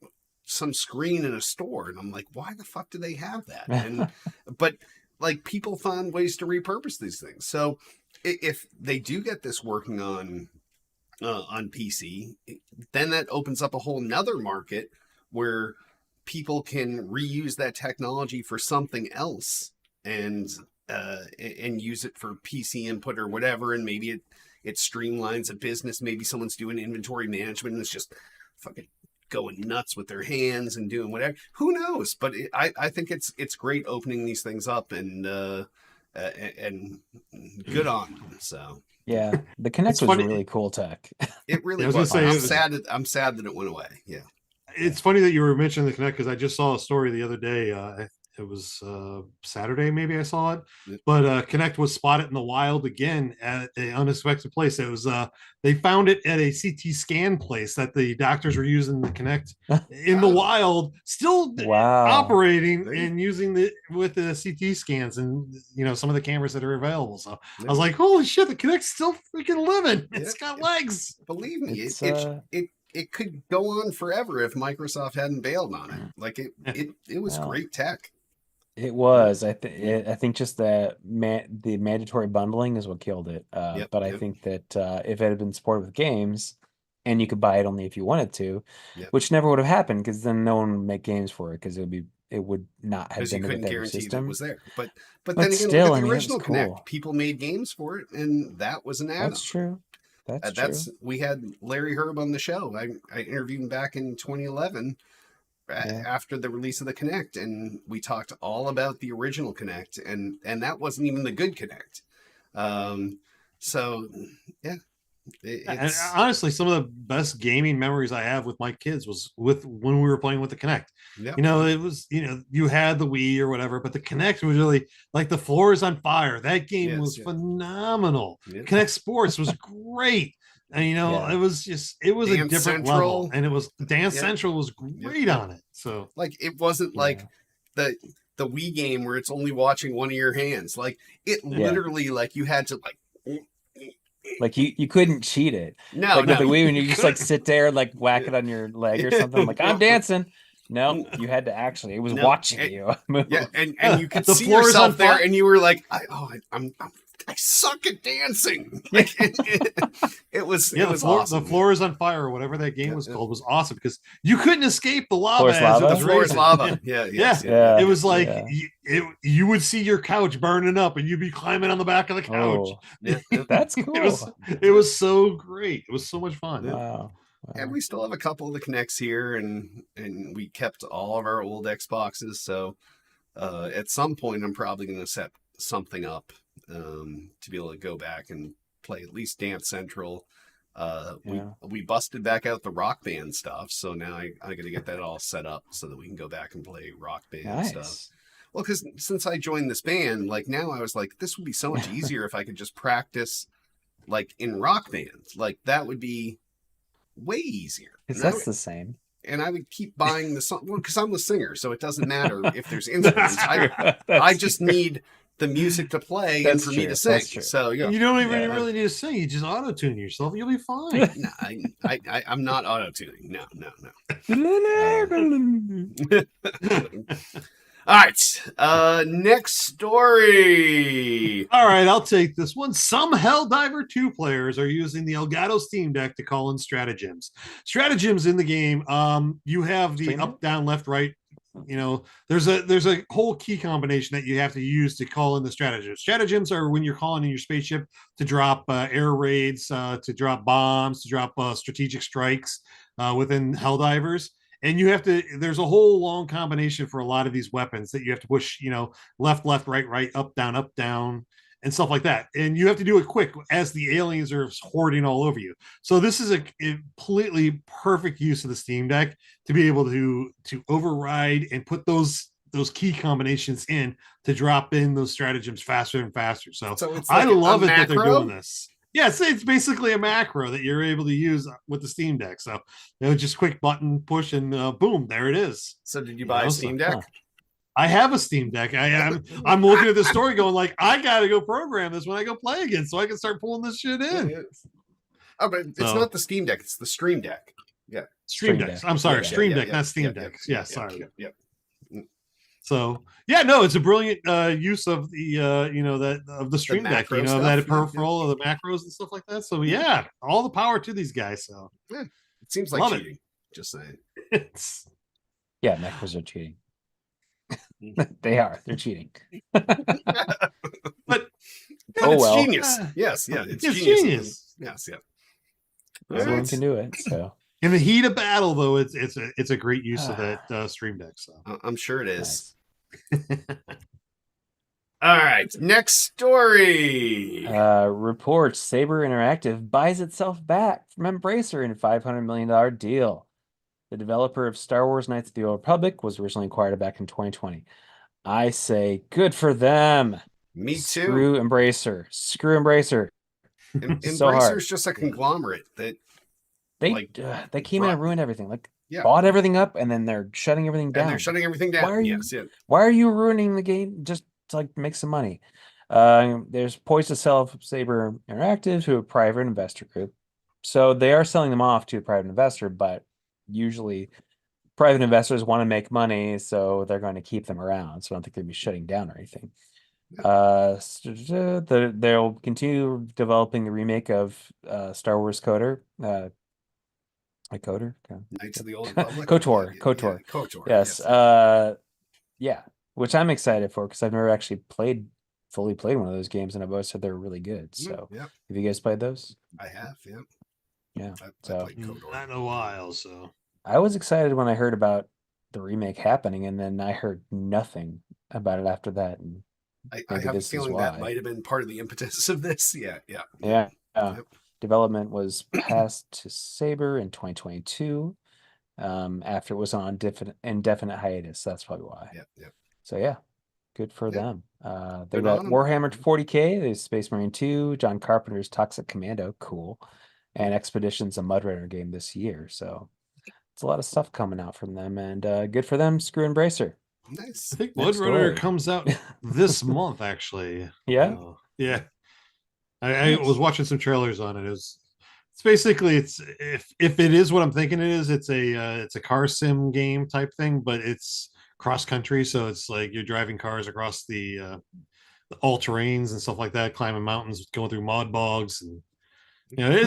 screen in a store, and I'm like, why the fuck do they have that? And but like, people find ways to repurpose these things. So if they do get this working on PC, then that opens up a whole nother market where people can reuse that technology for something else and use it for PC input or whatever. And maybe it streamlines a business. Maybe someone's doing inventory management and it's just fucking going nuts with their hands and doing whatever. Who knows? But I think it's great opening these things up, and good on them. So yeah, the Kinect was really cool tech. It really was. I'm sad that it went away. Yeah. It's funny that you were mentioning the Kinect, because I just saw a story the other day. It was Saturday, maybe I saw it, but Kinect was spotted in the wild again at an unexpected place. It was they found it at a CT scan place that the doctors were using the Kinect in the wild, still operating and using with the CT scans and some of the cameras that are available. So I was like, holy shit, the Kinect's still freaking living. It's got legs. Believe me, it could go on forever if Microsoft hadn't bailed on it. Like it was great tech. It was. I think just the mandatory bundling is what killed it. But I think that if it had been supported with games, and you could buy it only if you wanted to, which never would have happened, because then no one would make games for it, because it would not have been a better system. It was there. But then again, still, look at the original Kinect. People made games for it, and that was an add-on. That's true. That's true. We had Larry Herb on the show. I interviewed him back in 2011 after the release of the Kinect, and we talked all about the original Kinect, and that wasn't even the good Kinect. So yeah. And honestly, some of the best gaming memories I have with my kids was with when we were playing with the Kinect. Yep. It was, you had the Wii or whatever, but the Kinect was really like, the floor is on fire. That game was phenomenal. Yep. Kinect Sports was great. And it was Dance a different level. And it was Dance Central was great on it. So like, it wasn't like the Wii game where it's only watching one of your hands. Like it literally, like you had to like you couldn't cheat it. no, Like no. with the Wii, when you just like couldn't. sit there and like whack it on your leg or something. I'm like, I'm dancing. No, you had to actually. It was No, watching and- you move. Yeah, and you could The see floor is yourself on there, fire. and you were like, I suck at dancing. Like, it was Yeah, awesome. the floor is on fire, or whatever that game Yeah, was yeah. called, was awesome because you couldn't escape the lava. Floor is as lava? it The was floor is raising. lava. Yeah, yes, Yeah. It was like Yeah. you would see your couch burning up, and you'd be climbing on the back of the couch. Oh, yeah. that's cool. It was so great. It was so much fun. Wow. And we still have a couple of the Kinects here, and we kept all of our old Xboxes. So at some point, I'm probably going to set something up to be able to go back and play at least Dance Central. We busted back out the Rock Band stuff, so now I got to get that all set up so that we can go back and play Rock Band stuff. Nice. Well, because since I joined this band, like now I was like, this would be so much easier if I could just practice like in Rock Band. Like that would be way easier. Because And I that's the same. and I would keep buying the song because I'm the singer, so it doesn't matter if there's instruments. I just need the music to play and That's for true. me to sing. That's true. So You don't even Yeah. really need to sing. You just auto tune yourself. You'll be fine. no, I'm not auto tuning. No. All right. Next story. All right, I'll take this one. Some Helldiver 2 players are using the Elgato Steam Deck to call in stratagems. Stratagems in the game, you have the Stream up, down, left, right. You know, there's a whole key combination that you have to use to call in the stratagems. Stratagems are when you're calling in your spaceship to drop air raids, to drop bombs, to drop strategic strikes within Helldivers. And you have to, there's a whole long combination for a lot of these weapons that you have to push, you know, left, right, up, down, and stuff like that. And you have to do it quick as the aliens are hoarding all over you. So this is a completely perfect use of the Steam Deck to be able to override and put those key combinations in to drop in those stratagems faster and faster. So it's I like love a it that they're macro? doing this. Yes, it's basically a macro that you're able to use with the Steam Deck. So just quick button push and boom, there it is. So did you buy a Steam Deck? I have a Steam Deck. I'm looking at the story going like, I got to go program this when I go play again so I can start pulling this shit in. Oh, but it's not the Steam Deck. It's the Stream Deck. Yeah. Stream Stream Decks. Deck. I'm sorry, Yeah, Stream yeah, Deck, yeah, not Steam yeah, Decks. yeah, Yeah, sorry. Yeah. So yeah, no, it's a brilliant use of the of the Stream Deck, macro stuff, that yeah, peripheral of the macros and stuff like that. So yeah, all the power to these guys. So It seems like Love it. cheating. Just saying. it's Yeah, macros are cheating. They are. They're cheating. but But Oh, it's well. genius. Yes, yeah, it's It's genius. genius. Yes, yeah. Everyone Alright. can do it. So in the heat of battle, though, it's a great use of that Stream Deck. So I'm sure it is. nice. All right, next story. Reports Saber Interactive buys itself back from Embracer in a $500 million deal. The developer of Star Wars Knights of the Old Republic was originally acquired back in 2020. I say good for them. Me too. Screw Embracer. Screw Embracer. So hard. Embracer's just a conglomerate that They Like, they came in and brought- ruined everything. Like Yeah. bought everything up and then they're shutting everything down. and they're shutting everything down. Why are you- Yes, yeah. Why are you ruining the game just to like make some money? There's poised to sell Saber Interactive to a private investor group. So they are selling them off to a private investor, but usually private investors want to make money, so they're going to keep them around. So I don't think they'd be shutting down or anything. They'll continue developing the remake of Star Wars Coder. A Coder? Okay. Knights of the Old Republic. KOTOR, Yeah, KOTOR. KOTOR. Yes. Yeah, which I'm excited for because I've never actually fully played one of those games, and I've always said they're really good. So, yeah, have you guys played those? I have. Yeah. Yeah. I So- played KOTOR. not in a while. So I was excited when I heard about the remake happening, and then I heard nothing about it after that. And I maybe have a this is feeling that why. might have been part of the impetus of this. Yeah, yeah. yeah, Yep. development was passed to Saber in 2022. After it was on indefinite hiatus. That's probably why. Yeah, yeah. So yeah, good for Yeah. them. They Good got on 'em. Warhammer 40K, there's Space Marine 2, John Carpenter's Toxic Commando, cool, and Expeditions, a Mud Runner game this year. So it's a lot of stuff coming out from them, and good for them. Screw Embracer. Nice. I think Next Blood Runner story. comes out this month, actually. Yeah? Yeah. I Nice. was watching some trailers on it. It's basically it's if it is what I'm thinking it is, it's a car sim game type thing, but it's cross country, so it's like you're driving cars across the all terrains and stuff like that, climbing mountains, going through mud bogs, and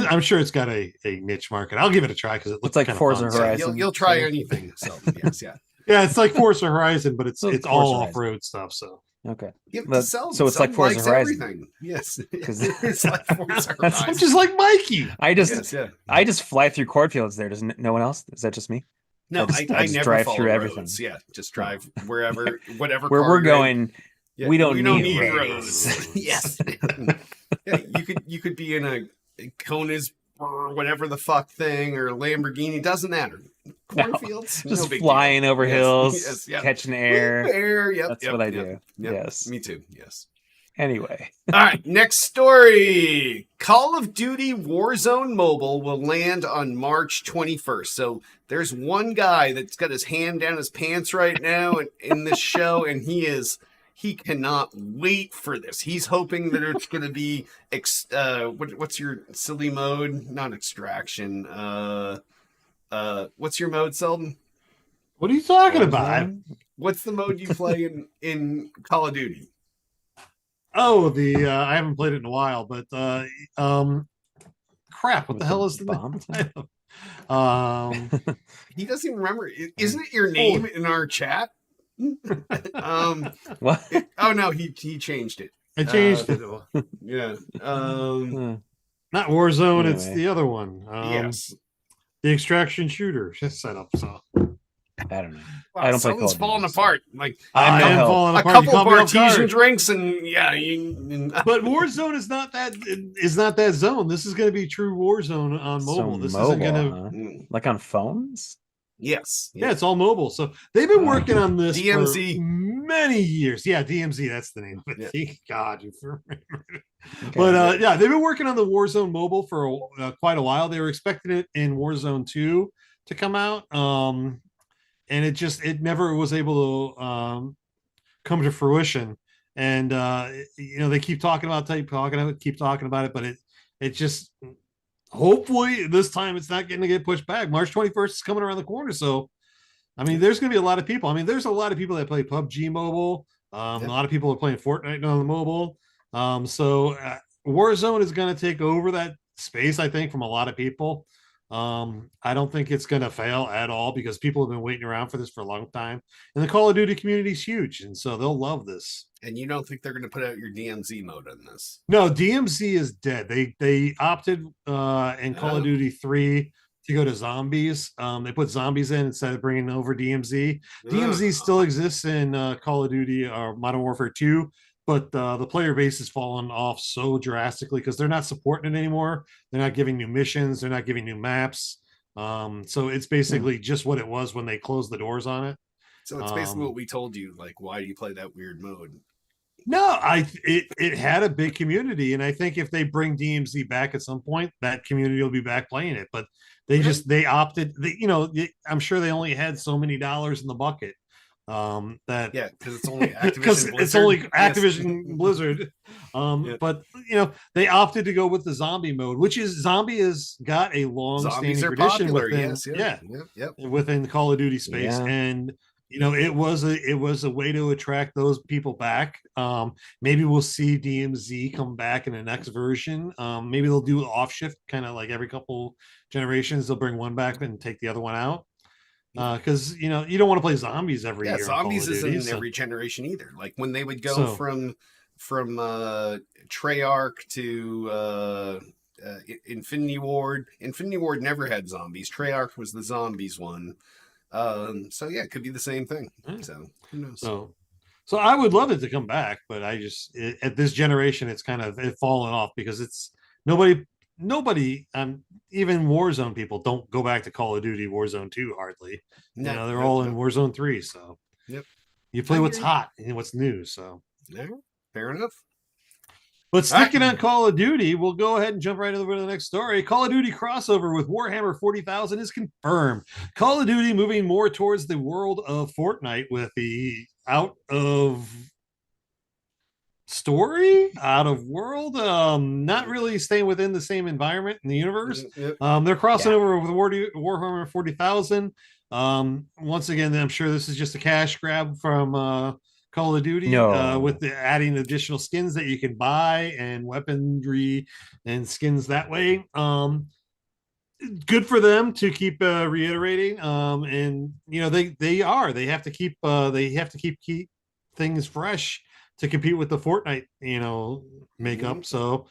I'm sure it's got a niche market. I'll give it a try because it looks like kind of Forza fun. Yeah, Horizon. you'll try sort of. anything. So yes, yeah. Yeah, it's like Forza Horizon, but it's Like it's Forza all Horizon. off road stuff. So Okay. Give it But- to Selden. so it's like Selden Forza likes Horizon. everything. Yes, 'Cause- it's like Forza That's- I'm Horizon. just like Mikey. I just Yes, yeah. I just fly through cornfields there. Does no one else? Is that just me? No, I just never drive follow through roads. everything. Yeah, just drive wherever, whatever. Where car we're you're in. going, Yeah, we don't need roads. roads. Yes. Yeah, you could be in a Kona's or whatever the fuck thing or Lamborghini. Doesn't matter. Cornfields, Just no big flying deal. over Yes, hills, yes, yep. catching air. Air. Yep. That's yep, what I yep, do. yep. Yes. Me too. Yes. Anyway, All right, next story. Call of Duty Warzone Mobile will land on March 21st. So there's one guy that's got his hand down his pants right now in this show, and he cannot wait for this. He's hoping that it's going to be what's your silly mode? Not extraction. What's your mode, Selden? What are you talking about? What's the mode you play in Call of Duty? Oh, I haven't played it in a while, but crap, what With the hell the is the bomb title? He doesn't even remember. Isn't it your name in our chat? What? Oh no, he changed it. I changed it. Yeah. Not Warzone, it's Anyway. the other one. Yes. The extraction shooter setup. So I don't know. Wow, I don't play Call something's of Duty, falling so- apart. Like I'm no I am help. falling a apart. You couple caught me off Bartesian guard. drinks, and yeah, you. But Warzone is not that zone. This is going to be true Warzone on mobile. So This mobile, isn't going to. huh? Mm, Like on phones? yes. Yeah, it's all mobile. So they've been working on this DMZ. for many years. Yeah, DMZ, that's the name of it. Yeah. Thank God you remembered. Okay. But yeah, they've been working on the Warzone mobile for quite a while. They were expecting it in Warzone 2 to come out. And it never was able to come to fruition. And they keep talking about it, but it just hopefully this time it's not getting to get pushed back. March 21st is coming around the corner. So I mean, there's gonna be a lot of people. I mean, there's a lot of people that play PUBG mobile. A lot of people are playing Fortnite on the mobile. So Warzone is going to take over that space, I think, from a lot of people. I don't think it's going to fail at all because people have been waiting around for this for a long time. And the Call of Duty community is huge. And so they'll love this. And you don't think they're going to put out your DMZ mode on this? No, DMZ is dead. They opted in Call of Duty 3 to go to zombies. They put zombies in instead of bringing over DMZ. DMZ still exists in Call of Duty or Modern Warfare 2, but the player base has fallen off so drastically because they're not supporting it anymore. They're not giving new missions. They're not giving new maps. So it's basically just what it was when they closed the doors on it. So it's basically what we told you. Like, why do you play that weird mode? No, it had a big community, and I think if they bring DMZ back at some point, that community will be back playing it. But they opted. I'm sure they only had so many dollars in the bucket. Because it's only Activision because it's only Activision Yes. Blizzard. But they opted to go with the zombie mode, which is zombie has got a long-standing Zombies are tradition popular. within within the Call of Duty space, and it was a way to attract those people back. Maybe we'll see DMZ come back in the next version. Maybe they'll do off shift, kind of like every couple generations. They'll bring one back and take the other one out. Because you don't want to play zombies every year. Zombies isn't in so. every generation either. Like when they would go from Treyarch to Infinity Ward. Infinity Ward never had zombies. Treyarch was the zombies one. So yeah, it could be the same thing. So who knows? So I would love it to come back, but at this generation, it's kind of fallen off because it's nobody, even Warzone people don't go back to Call of Duty Warzone 2 hardly. No, they're all in Warzone 3. So you play what's hot and what's new. So fair enough. But sticking on Call of Duty, we'll go ahead and jump right over to the next story. Call of Duty crossover with Warhammer 40,000 is confirmed. Call of Duty moving more towards the world of Fortnite with the out of story, out of world, not really staying within the same environment in the universe. Yep. They're crossing over with Warhammer 40,000. Once again, I'm sure this is just a cash grab from Call of Duty, No. with the adding additional skins that you can buy and weaponry and skins that way. Good for them to keep reiterating. And they have to keep things fresh to compete with the Fortnite, makeup. So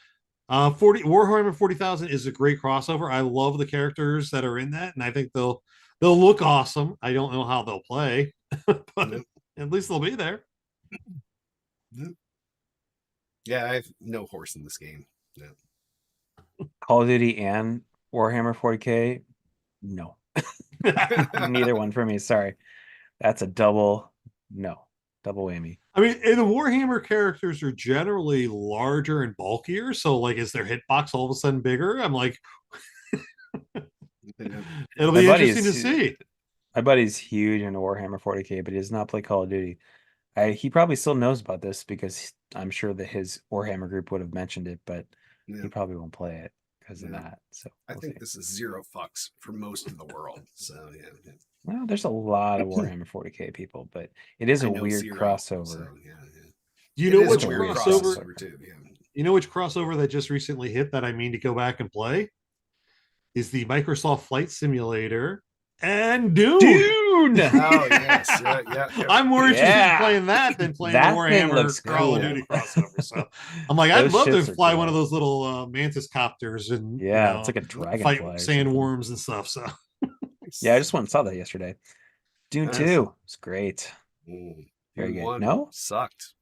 40 Warhammer 40,000 is a great crossover. I love the characters that are in that, and I think they'll look awesome. I don't know how they'll play, but at least they'll be there. Yeah, I have no horse in this game. No. Call of Duty and Warhammer 40K, no. Neither one for me. Sorry, that's a double whammy. I mean, and the Warhammer characters are generally larger and bulkier, so like, is their hitbox all of a sudden bigger? I'm like, it'll be interesting to see. My buddy's huge into Warhammer 40K, but he does not play Call of Duty. He probably still knows about this because I'm sure that his Warhammer group would have mentioned it, but he probably won't play it because of that. So I think this is zero fucks for most of the world. So yeah. Well, there's a lot of Warhammer 40K people, but it is a weird crossover. So, You know which weird crossover too? Yeah. You know which crossover that just recently hit that I mean to go back and play is the Microsoft Flight Simulator and Dune. Oh yes, yeah. I'm more interested in playing that than playing That the Warhammer Call of Duty crossover. So I'm like, I'd love to fly one of those little mantis copters and it's like a dragonfly, fight sandworms and stuff. So yeah, I just went and saw that yesterday. Dune 2, it's great. Very good. No, sucked.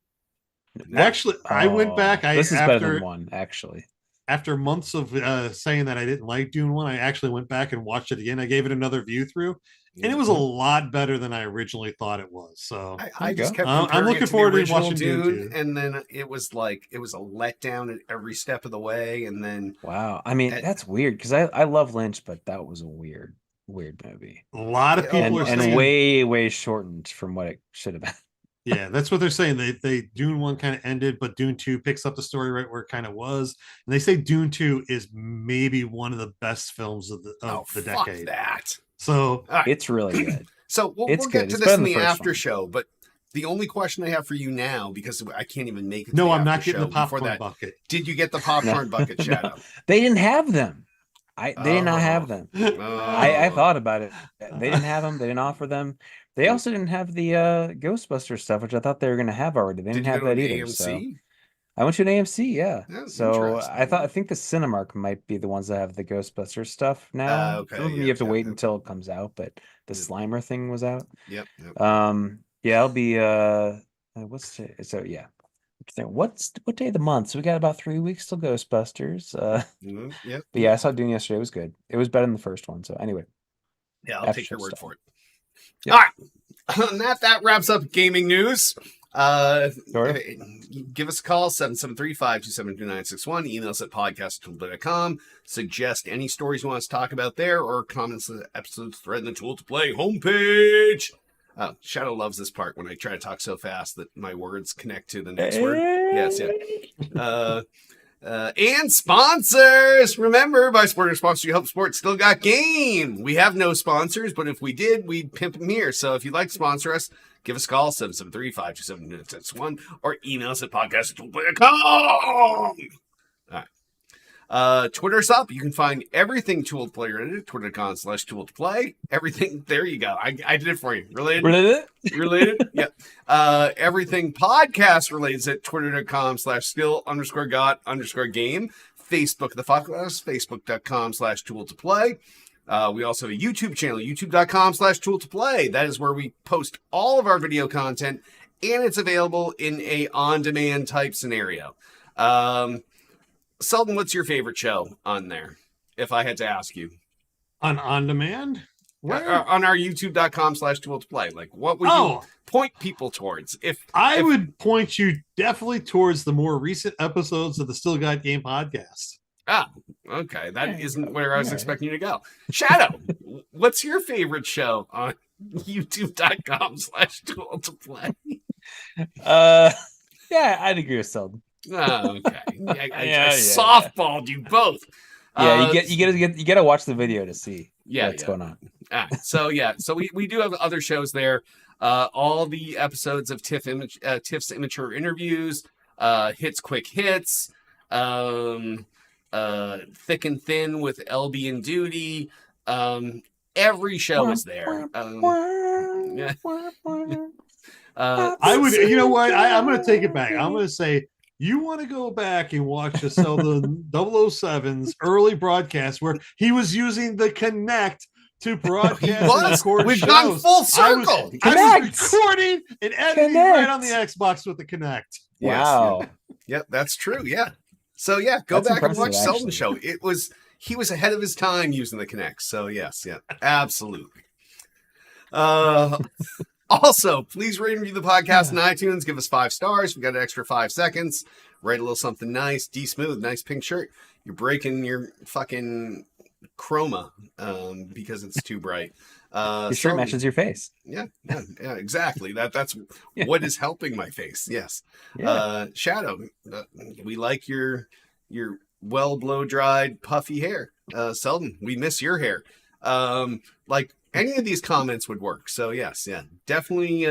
Actually, I went back. This is better than 1, actually. After months of saying that I didn't like Dune 1, I actually went back and watched it again. I gave it another view through, and it was a lot better than I originally thought it was. So I just kept. I'm looking forward to watching Dune 2. And then it was a letdown at every step of the way. And then wow, I mean that's weird because I love Lynch, but that was a weird movie. A lot of people and way shortened from what it should have been. Yeah, that's what they're saying. They Dune 1 kind of ended, but Dune 2 picks up the story right where it kind of was. And they say Dune 2 is maybe one of the best films of the decade. That. So it's really good. So we'll get to this in the after show, but the only question I have for you now, because I can't even make it. No, I'm not getting the popcorn bucket. Did you get the popcorn bucket, Shadow? They didn't have them. They did not have them. I thought about it. They didn't have them. They didn't offer them. They also didn't have the Ghostbusters stuff, which I thought they were going to have already. They didn't have that either. AMC? So I went to an AMC, yeah. So I think the Cinemark might be the ones that have the Ghostbusters stuff now. You have to wait until it comes out, but the Slimer thing was out. Yep. Yeah, I'll be what day of the month? So we got about 3 weeks till Ghostbusters. Yep. But yeah, I saw Dune yesterday. It was good. It was better than the first one. So anyway. Yeah, I'll take your word for it. Yep. All right. And that wraps up gaming news. Give us a call, 773-527-2961. Email us at podcast@tooltoplay.com. Suggest any stories you want us to talk about there or comments in the episode thread in the Tool to Play homepage. Shadow loves this part when I try to talk so fast that my words connect to the next word. Yes, yeah. And sponsors. Remember, by supporting our sponsor, you help support Still Got Game. We have no sponsors, but if we did, we'd pimp them here. So if you'd like to sponsor us, give us a call, 773-527-2961, or email us at podcast@toolplay.com. All right. Twitter's up. You can find everything Tool to Play related, twitter.com/Tool to Play. Everything. There you go. I did it for you. Related? Yep. Everything podcast related at twitter.com/skill_got_game. Facebook, the podcast, facebook.com/Tool to Play. We also have a YouTube channel, youtube.com/Tool to Play. That is where we post all of our video content, and it's available in a on-demand type scenario. Selden, what's your favorite show on there? If I had to ask you. On demand? On our youtube.com/Tool to Play. Like, what would you point people towards? If I would point you definitely towards the more recent episodes of the Still Got Game podcast. Okay. That isn't where I was expecting you to go. Shadow, what's your favorite show on YouTube.com/duel to play. Yeah, I'd agree with Selden. Oh, okay. I Yeah. softballed you both. Yeah, you gotta watch the video to see what's Yeah. going on. So we do have other shows there. All the episodes of Tiff's immature interviews, hits quick hits, thick and thin with LB and Duty. Every show is there. Yeah. I would, you know what? I'm going to take it back. I'm going to say, you want to go back and watch the Selden 007's early broadcast where he was using the Connect to broadcast and record We've shows. gone full circle. I was recording and editing right on the Xbox with the Connect. Wow. Yep, that's true. Yeah. So yeah, go That's back and watch impressive, Selden show. He was ahead of his time using the Connect. So yes, yeah, absolutely. Also, please rate and review the podcast on iTunes. Give us 5 stars. We got an extra 5 seconds. Write a little something nice. D Smooth, nice pink shirt. You're breaking your fucking chroma because it's too bright. Your shirt matches your face. Yeah, exactly. That's Yeah. what is helping my face. Yes. Yeah. Shadow, we like your well blow dried puffy hair. Selden, we miss your hair. Like any of these comments would work. So yes, yeah, definitely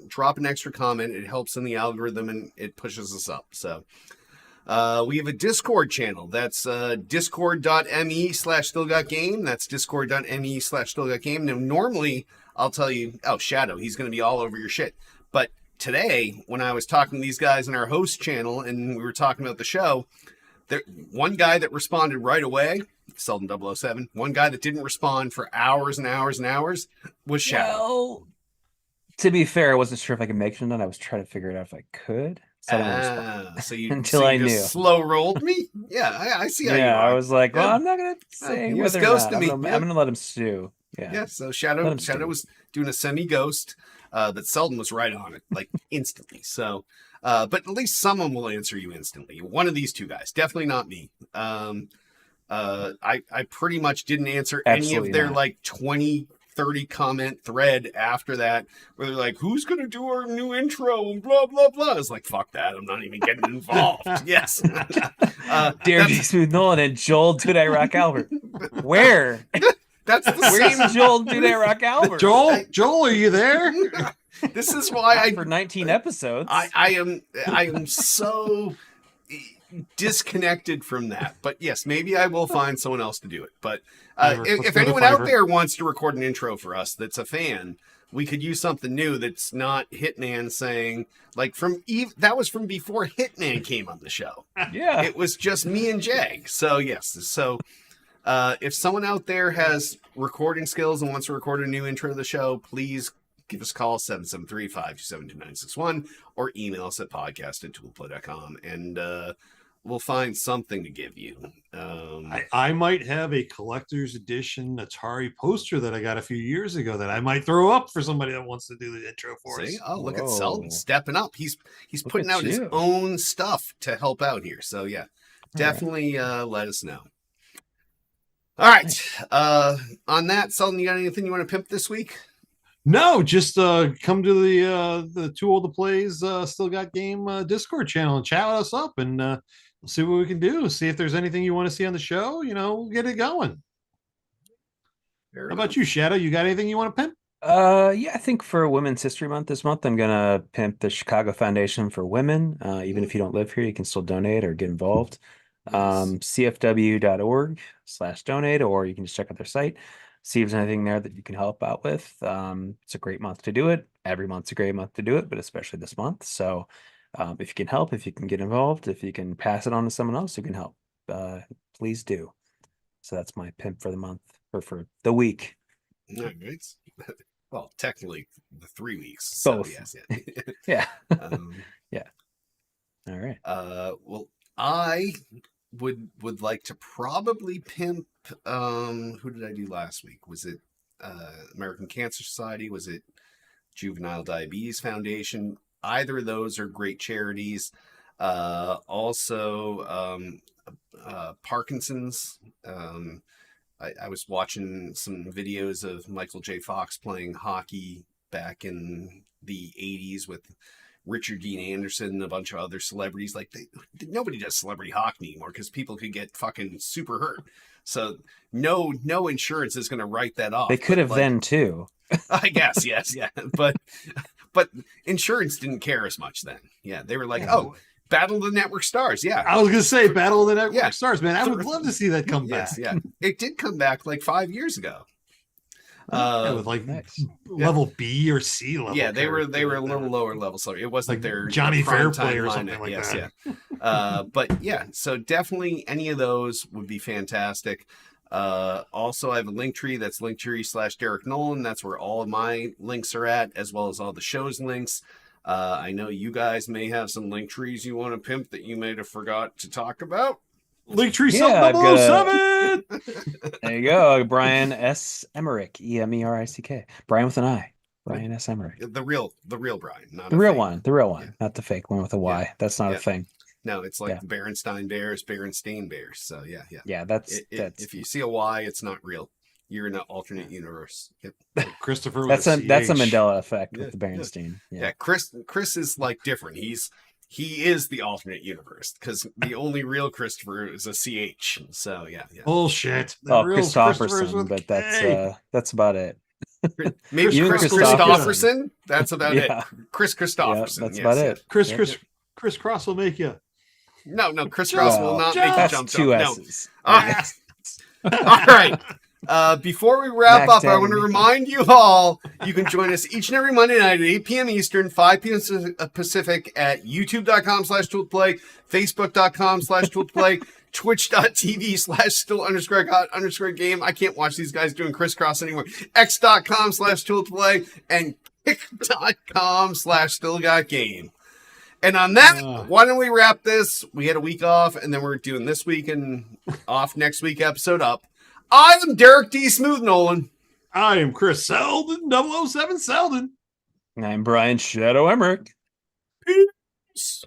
drop an extra comment. It helps in the algorithm and it pushes us up. So we have a Discord channel. That's discord.me/stillgotgame. That's discord.me/stillgotgame. Now, normally I'll tell you, oh, Shadow, he's going to be all over your shit. But today, when I was talking to these guys in our host channel and we were talking about the show, there one guy that responded right away, Selden 007. One guy that didn't respond for hours and hours and hours was Shadow. Well, to be fair, I wasn't sure if I could make it or not. I was trying to figure it out if I could. So you until I just knew. slow rolled me. Yeah, I see how you Yeah, are. I was like, well, Yeah. I'm not gonna say he was whether or not. ghosting me. I'm gonna let him stew. Yeah. So Shadow was doing a semi-ghost that Selden was right on it, like instantly. So, but at least someone will answer you instantly. One of these two guys, definitely not me. I pretty much didn't answer Absolutely any of their not. like 20, 30 comment thread after that, where they're like, who's going to do our new intro and blah, blah, blah. I was like, fuck that. I'm not even getting involved. Yes. Dare D Smooth Nolan and Joel Duday Rock Albert. Where? That's the Where's same. Joel Duday Rock Albert? Joel, are you there? This is why for 19 episodes. I am so disconnected from that. But yes, maybe I will find someone else to do it. But if anyone out there wants to record an intro for us that's a fan, we could use something new that's not Hitman saying, like, that was from before Hitman came on the show. Yeah. It was just me and Jag. So yes. So if someone out there has recording skills and wants to record a new intro to the show, please give us a call, 773-527-2961, or email us at podcast@toolplay.com, and we'll find something to give you. I might have a collector's edition Atari poster that I got a few years ago that I might throw up for somebody that wants to do the intro for us. Oh, look at Selden stepping up. He's putting out his own stuff to help out here. So yeah, definitely let us know. All right. On that, Selden, you got anything you want to pimp this week? No, just come to the Two Old to Plays Still Got Game Discord channel and chat us up, and we'll see what we can do. See if there's anything you want to see on the show. We'll get it going. How about you, Shadow? You got anything you want to pimp? Yeah, I think for Women's History Month this month, I'm gonna pimp the Chicago Foundation for Women. Even if you don't live here, you can still donate or get involved. CFW.org/donate, or you can just check out their site. See if there's anything there that you can help out with. It's a great month to do it. Every month's a great month to do it, but especially this month. So if you can help, if you can get involved, if you can pass it on to someone else who can help, please do. So that's my pimp for the month, or for the week. All right. Well, technically the 3 weeks. Both. So yes, yeah. Yeah. All right. Well, I would like to probably pimp who did I do last week? Was it American Cancer Society? Was it Juvenile Diabetes Foundation? Either of those are great charities. Also Parkinson's I was watching some videos of Michael J. Fox playing hockey back in the 80s with Richard Dean Anderson and a bunch of other celebrities. Like nobody does celebrity hockey anymore because people could get fucking super hurt. So no insurance is going to write that off. They could have then too. I guess, yes, yeah. But insurance didn't care as much then. Yeah, they were like, oh, Battle of the Network Stars. Yeah. I was gonna say Battle of the Network Yeah. Stars, man. I would love to see that come back. Yes, yeah. It did come back like 5 years ago. Yeah, with like Nice. level B or C level. Yeah, they were a character. little lower level, so it wasn't Like their Johnny prime Fairplay time or lineup. something like Yes, that. yeah. But yeah, so definitely any of those would be fantastic. Also, I have a link tree that's linktree/Derek Nolan. That's where all of my links are at, as well as all the show's links. I know you guys may have some link trees you want to pimp that you may have forgot to talk about. Linktree Yeah, I've got 7. There you go. Brian S. Emmerich, Emerick. Brian with an I. Brian S. Emmerich. The real Brian, not The a real fake one. The real one. Not the fake one with a Y. That's not Yeah. a thing. No, it's like Yeah. the Berenstein Bears, Berenstain Bears. So yeah. Yeah, that's If you see a Y, it's not real. You're in an alternate universe. Yep. Christopher. that's a Mandela effect Yeah, with the Berenstein. Yeah, Chris is like different. He is the alternate universe because the only real Christopher is a CH. So yeah. Bullshit. The Oh, real Christopher's Christopherson, with but K. that's about it. Maybe Even Chris Christopherson. Christopherson. That's about Yeah. it. Chris Christopherson. that's yes, about yes. it. Chris Cross will make you. No, Chris Cross will not make you That's jump. two No. S's. All right. Before we wrap Mac up, I want to Daddy. remind you all you can join us each and every Monday night at 8 p.m. Eastern, 5 p.m. Pacific at youtube.com/toolplay, facebook.com/toolplay, twitch.tv/still_got_game. I can't watch these guys doing crisscross anymore. x.com/toolplay and kick.com/stillgotgame. And on that, why don't we wrap this? We had a week off, and then we're doing this week and off next week episode up. I am Derek D. Smooth Nolan. I am Chris Selden, 007 Selden. I'm Brian Shadow Emmerich. Peace.